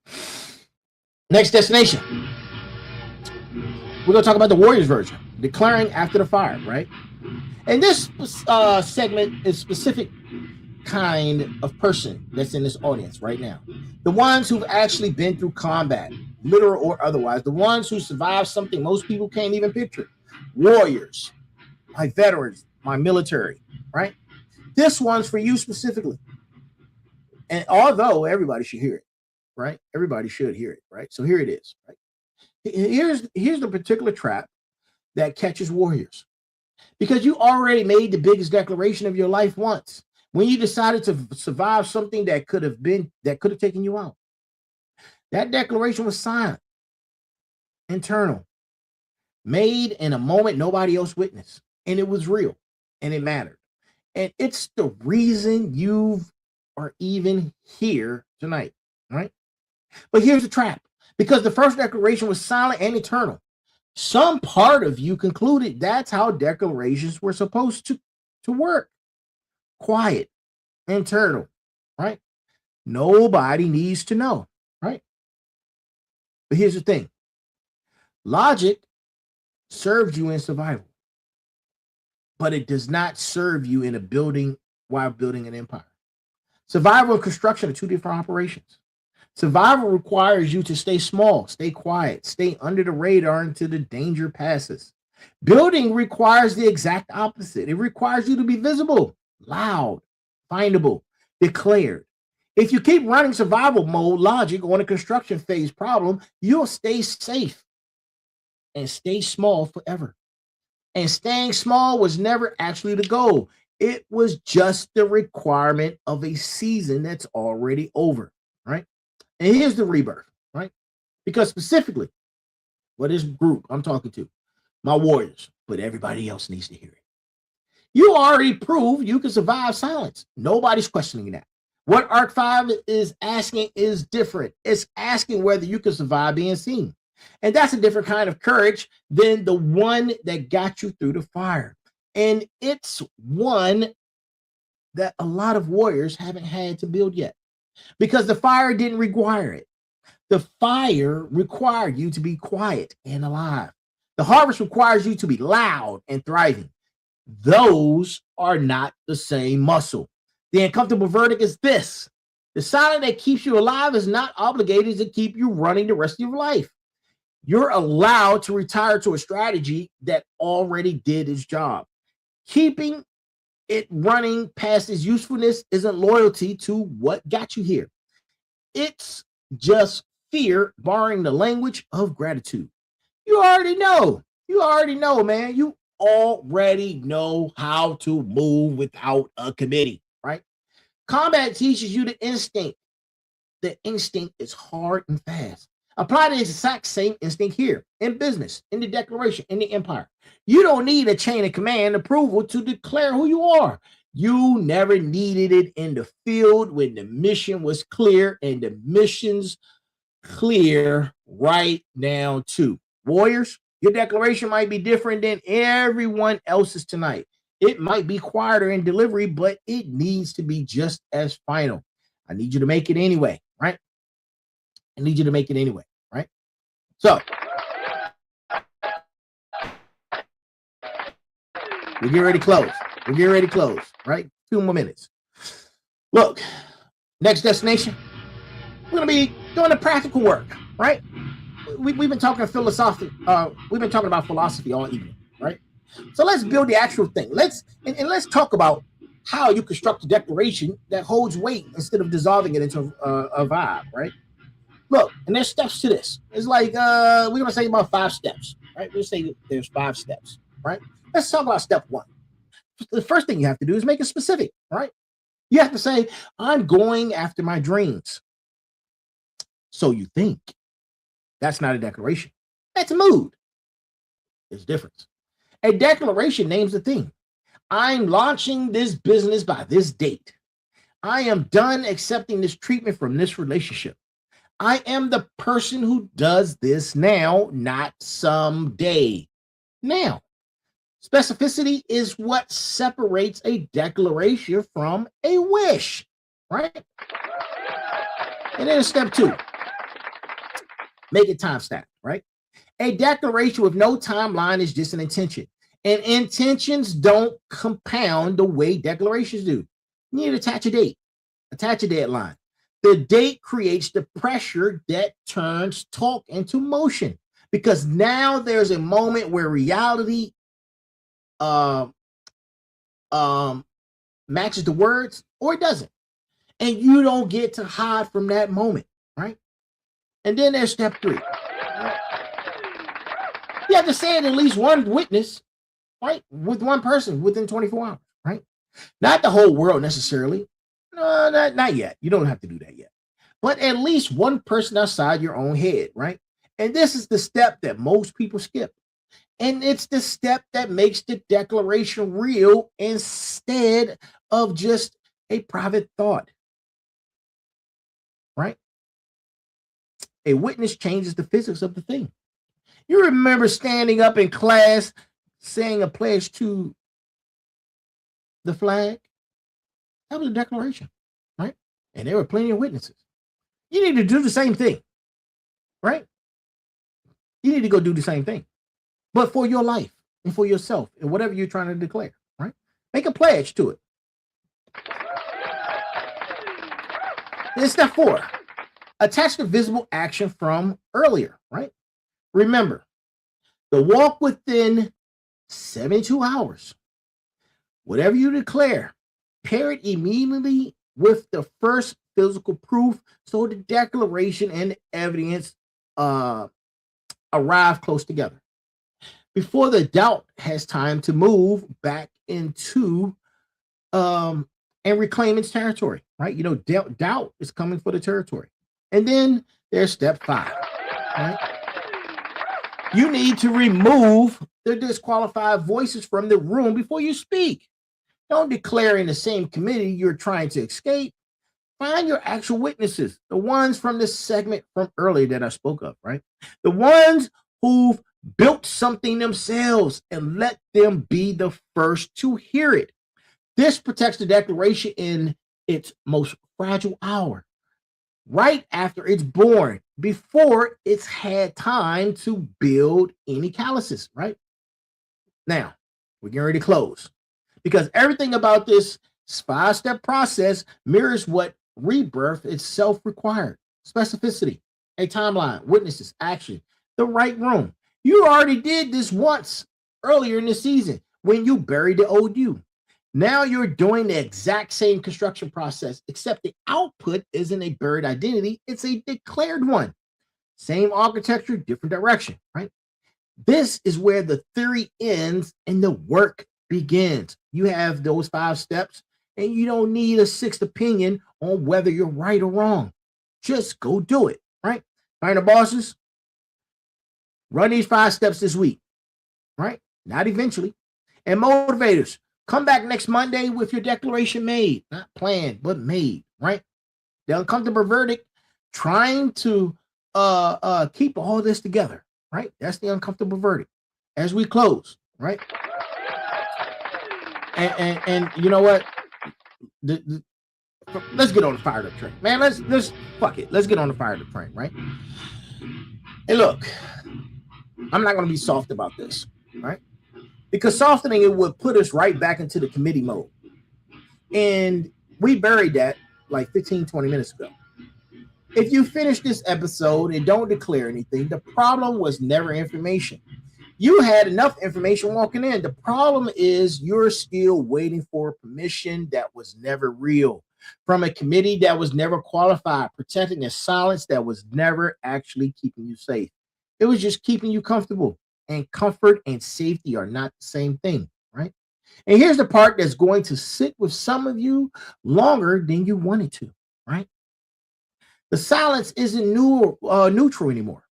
Next destination. We're going to talk about the Warriors version, declaring after the fire, right? And this segment is specific kind of person that's in this audience right now. The ones who've actually been through combat, literal or otherwise. The ones who survived something most people can't even picture. Warriors, my veterans, my military, right? This one's for you specifically. And although everybody should hear it, right? Everybody should hear it, right? So here it is, right? Here's the particular trap that catches warriors. Because you already made the biggest declaration of your life once when you decided to survive something that could have taken you out. That declaration was silent, internal, made in a moment nobody else witnessed, and it was real, and it mattered. And it's the reason you are even here tonight, right? But here's the trap. Because the first declaration was silent and eternal, some part of you concluded that's how declarations were supposed to work. Quiet, internal, right? Nobody needs to know, right? But here's the thing. Logic serves you in survival, but it does not serve you in while building an empire. Survival and construction are two different operations. Survival requires you to stay small, stay quiet, stay under the radar until the danger passes. Building requires the exact opposite. It requires you to be visible, loud, findable, declared. If you keep running survival mode logic on a construction phase problem, you'll stay safe and stay small forever. And staying small was never actually the goal. It was just the requirement of a season that's already over, right? And here's the rebirth, right? Because specifically, what this group I'm talking to, my warriors, but everybody else needs to hear it. You already proved you can survive silence. Nobody's questioning that. What Arc 5 is asking is different. It's asking whether you can survive being seen. And that's a different kind of courage than the one that got you through the fire. And it's one that a lot of warriors haven't had to build yet because the fire didn't require it. The fire required you to be quiet and alive. The harvest requires you to be loud and thriving. Those are not the same muscle. The uncomfortable verdict is this: the silence that keeps you alive is not obligated to keep you running the rest of your life. You're allowed to retire to a strategy that already did its job. Keeping it running past its usefulness isn't loyalty to what got you here. It's just fear borrowing the language of gratitude. You already know. You already know, man. You already know how to move without a committee, right? Combat teaches you the instinct. The instinct is hard and fast. Apply the exact same instinct here in business, in the declaration, in the empire. You don't need a chain of command approval to declare who you are. You never needed it in the field when the mission was clear, and the mission's clear right now too. Warriors, your declaration might be different than everyone else's tonight. It might be quieter in delivery, but it needs to be just as final. I need you to make it anyway, right? I need you to make it anyway, right? So we're getting ready to close. We're getting ready to close, right? 2 more minutes. Look, next destination, we're going to be doing the practical work, right? We've been talking philosophy. We've been talking about philosophy all evening, right? So let's build the actual thing. Let's talk about how you construct a declaration that holds weight instead of dissolving it into a vibe, right? Look, and there's steps to this. It's like we're gonna say about 5 steps, right? We'll say there's 5 steps, right? Let's talk about step 1. The first thing you have to do is make it specific, right? You have to say, I'm going after my dreams. So you think. That's not a declaration. That's a mood. There's a difference. A declaration names the thing. I'm launching this business by this date. I am done accepting this treatment from this relationship. I am the person who does this now, not someday. Now, specificity is what separates a declaration from a wish, right? And then step 2, make it time stamped, right? A declaration with no timeline is just an intention. And intentions don't compound the way declarations do. You need to attach a date, attach a deadline. The date creates the pressure that turns talk into motion, because now there's a moment where reality matches the words or it doesn't. And you don't get to hide from that moment, right? And then there's step 3. Right? You have to say it at least one witness, right? With one person within 24 hours, right? Not the whole world necessarily. No, not yet. You don't have to do that yet. But at least one person outside your own head, right? And this is the step that most people skip. And it's the step that makes the declaration real instead of just a private thought, right? A witness changes the physics of the thing. You remember standing up in class saying a pledge to the flag? That was a declaration, right? And there were plenty of witnesses. You need to do the same thing, right? You need to go do the same thing, but for your life and for yourself and whatever you're trying to declare, right? Make a pledge to it. Then step 4, attach the visible action from earlier, right? Remember, the walk within 72 hours. Whatever you declare, pair it immediately with the first physical proof so the declaration and evidence arrive close together before the doubt has time to move back into and reclaim its territory, right? You know, doubt is coming for the territory. And then there's step 5, right? You need to remove the disqualified voices from the room before you speak. Don't declare in the same committee you're trying to escape. Find your actual witnesses, the ones from this segment from earlier that I spoke of, right? The ones who've built something themselves, and let them be the first to hear it. This protects the declaration in its most fragile hour, right after it's born, before it's had time to build any calluses, right? Now, we're getting ready to close because everything about this 5-step process mirrors what rebirth itself required: specificity, a timeline, witnesses, action, the right room. You already did this once earlier in the season when you buried the old you. Now you're doing the exact same construction process, except the output isn't a buried identity, it's a declared one. Same architecture, different direction, right? This is where the theory ends and the work begins. You have those 5 steps, and you don't need a 6th opinion on whether you're right or wrong. Just go do it, right? Find the bosses, run these 5 steps this week, right? Not eventually. And motivators, come back next Monday with your declaration made, not planned, but made, right? The uncomfortable verdict, trying to keep all this together, right? That's the uncomfortable verdict as we close, right? And you know what? Let's get on the fired up train, man. Let's fuck it. Let's get on the fired up train, right? And look, I'm not going to be soft about this, right? Because softening it would put us right back into the committee mode. And we buried that like 15, 20 minutes ago. If you finish this episode and don't declare anything, the problem was never information. You had enough information walking in. The problem is you're still waiting for permission that was never real, from a committee that was never qualified, protecting a silence that was never actually keeping you safe. It was just keeping you comfortable. And comfort and safety are not the same thing, right? And here's the part that's going to sit with some of you longer than you wanted to, right? The silence isn't neutral anymore.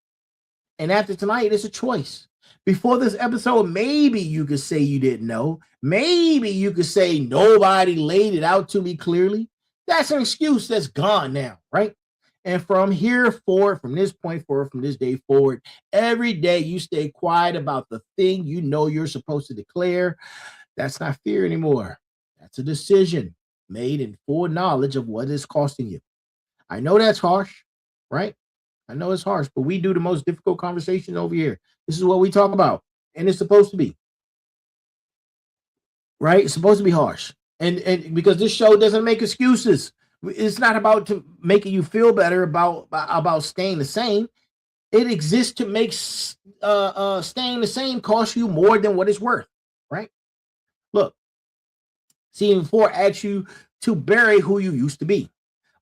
And after tonight, it's a choice. Before this episode, maybe you could say you didn't know. Maybe you could say nobody laid it out to me clearly. That's an excuse that's gone now, right? And from here forward, from this point forward, from this day forward, every day you stay quiet about the thing you know you're supposed to declare. That's not fear anymore. That's a decision made in full knowledge of what it's costing you. I know that's harsh, right? I know it's harsh, but we do the most difficult conversation over here. This is what we talk about, and it's supposed to be, right? It's supposed to be harsh. And because this show doesn't make excuses. It's not about to making you feel better about staying the same. It exists to make staying the same cost you more than what it's worth, right? Look, Season 4 asks you to bury who you used to be.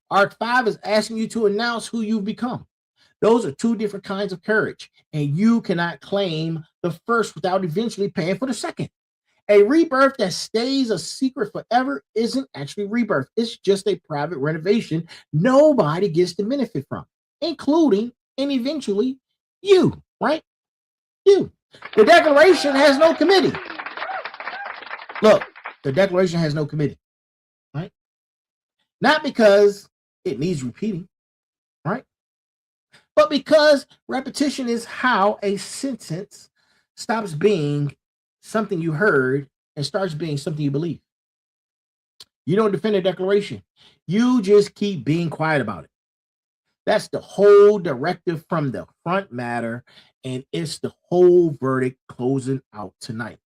Arc 5 is asking you to announce who you've become. Those are 2 different kinds of courage, and you cannot claim the first without eventually paying for the second. A rebirth that stays a secret forever isn't actually rebirth. It's just a private renovation nobody gets to benefit from, including and eventually you, right? You. The declaration has no committee. Look, the declaration has no committee, right? Not because it needs repeating, right? But because repetition is how a sentence stops being something you heard and starts being something you believe. You don't defend a declaration. You just keep being quiet about it. That's the whole directive from the front matter, and it's the whole verdict closing out tonight.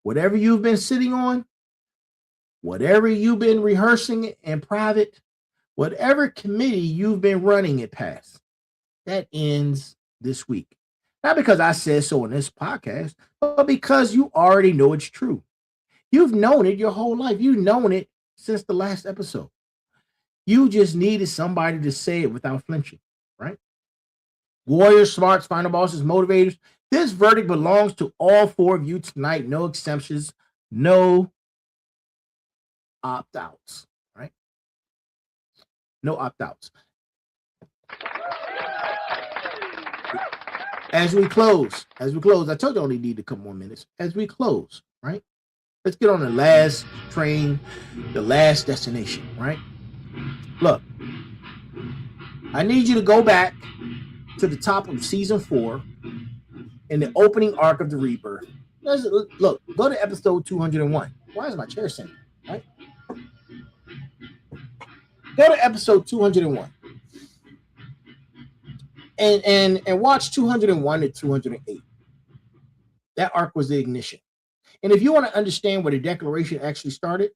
Whatever you've been sitting on, whatever you've been rehearsing in private, Whatever committee you've been running it past, that ends this week. Not because I said so in this podcast, but because you already know it's true. You've known it your whole life. You've known it since the last episode. You just needed somebody to say it without flinching, right? Warriors, smarts, final bosses, motivators. This verdict belongs to all four of you tonight. No exceptions, no opt-outs, right? No opt-outs. As we close, I told you I only need a couple more minutes. As we close, right? Let's get on the last train, the last destination, right? Look, I need you to go back to the top of season 4 in the opening arc of the rebirth. Look, go to episode 201. Why is my chair sinking? Right? Go to episode 201 and watch 201 to 208. That arc was the ignition. And if you want to understand where the declaration actually started,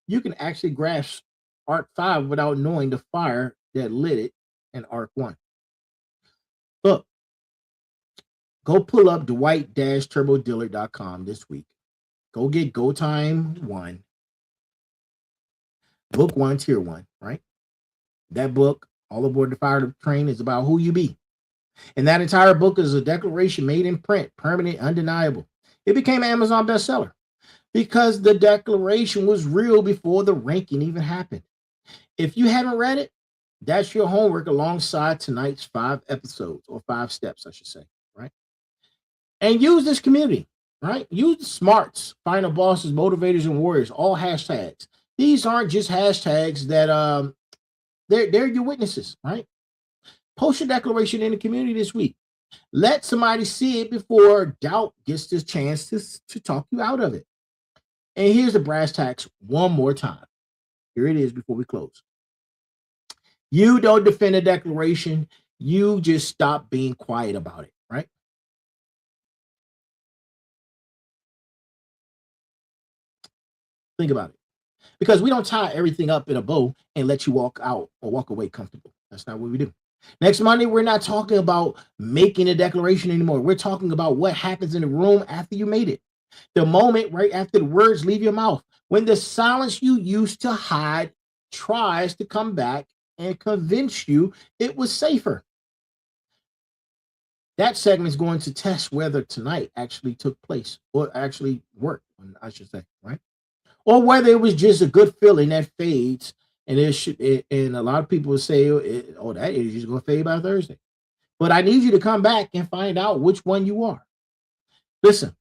you can actually grasp arc 5 without knowing the fire that lit it in arc 1. Look, go pull up Dwight-TurboDiller.com this week. Go get Go Time 1, book 1, tier 1, right? That book, All Aboard the Fire Train, is about who you be. And that entire book is a declaration made in print, permanent, undeniable. It became an Amazon bestseller because the declaration was real before the ranking even happened. If you haven't read it, that's your homework alongside tonight's 5 episodes, or 5 steps, I should say, right? And use this community, right? Use the smarts, final bosses, motivators, and warriors, all hashtags. These aren't just hashtags that they're your witnesses, right? Post your declaration in the community this week. Let somebody see it before doubt gets this chance to talk you out of it. And here's the brass tacks one more time. Here it is before we close. You don't defend a declaration. You just stop being quiet about it, right? Think about it. Because we don't tie everything up in a bow and let you walk out or walk away comfortable. That's not what we do. Next Monday, we're not talking about making a declaration anymore. We're talking about what happens in the room after you made it. The moment right after the words leave your mouth, when the silence you used to hide tries to come back and convince you it was safer. That segment is going to test whether tonight actually took place or actually worked, I should say, right? Or whether it was just a good feeling that fades. And and a lot of people will say, "Oh, that is just going to fade by Thursday." But I need you to come back and find out which one you are. Listen,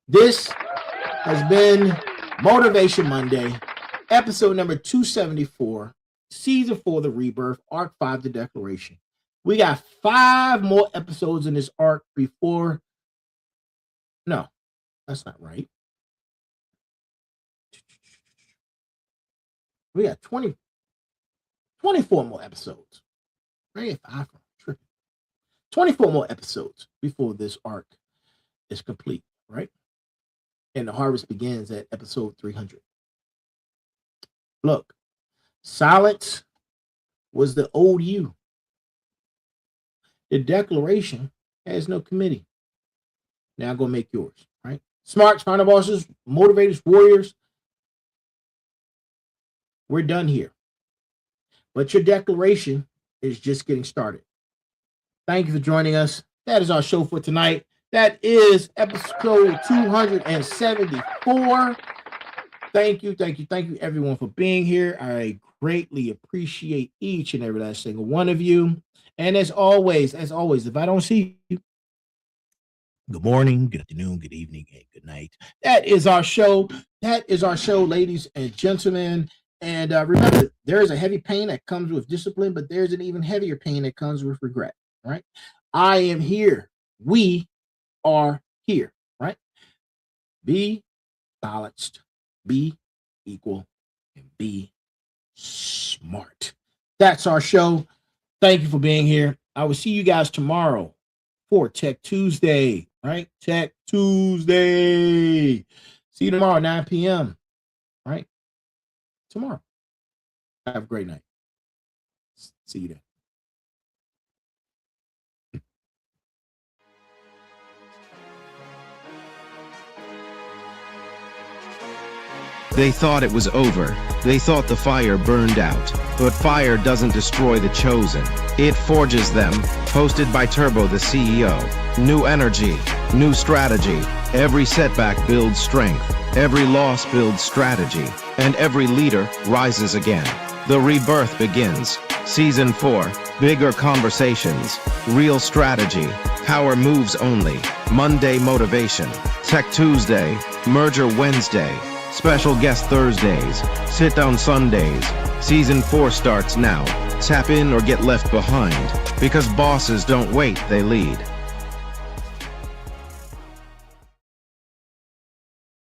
this has been Motivation Monday, episode number 274, season 4, the rebirth, arc 5, the declaration. We got 5 more episodes in this arc before. No, that's not right. We got 24 more episodes. Right? 24 more episodes before this arc is complete, right? And the harvest begins at episode 300. Look, silence was the old you. The declaration has no committee. Now go make yours, right? Smarts, final bosses, motivators, warriors. We're done here. But your declaration is just getting started. Thank you for joining us. That is our show for tonight. That is episode 274. Thank you, everyone, for being here. I greatly appreciate each and every last single one of you. And as always, if I don't see you, good morning, good afternoon, good evening, and good night. That is our show. Ladies and gentlemen. And remember, there is a heavy pain that comes with discipline, but there's an even heavier pain that comes with regret, right? I am here. We are here, right? Be balanced, be equal, and be smart. That's our show. Thank you for being here. I will see you guys tomorrow for Tech Tuesday, right? Tech Tuesday. See you tomorrow, 9 p.m., right? Tomorrow. Have a great night. See you then. They thought it was over. They thought the fire burned out. But fire doesn't destroy the chosen. It forges them. Hosted by Turbo, the CEO. New energy, new strategy. Every setback builds strength. Every loss builds strategy. And every leader rises again. The rebirth begins. Season 4. Bigger conversations. Real strategy. Power moves only. Monday motivation. Tech Tuesday. Merger Wednesday. Special guest Thursdays. Sit down Sundays. Season 4 starts now. Tap in or get left behind. Because bosses don't wait, they lead.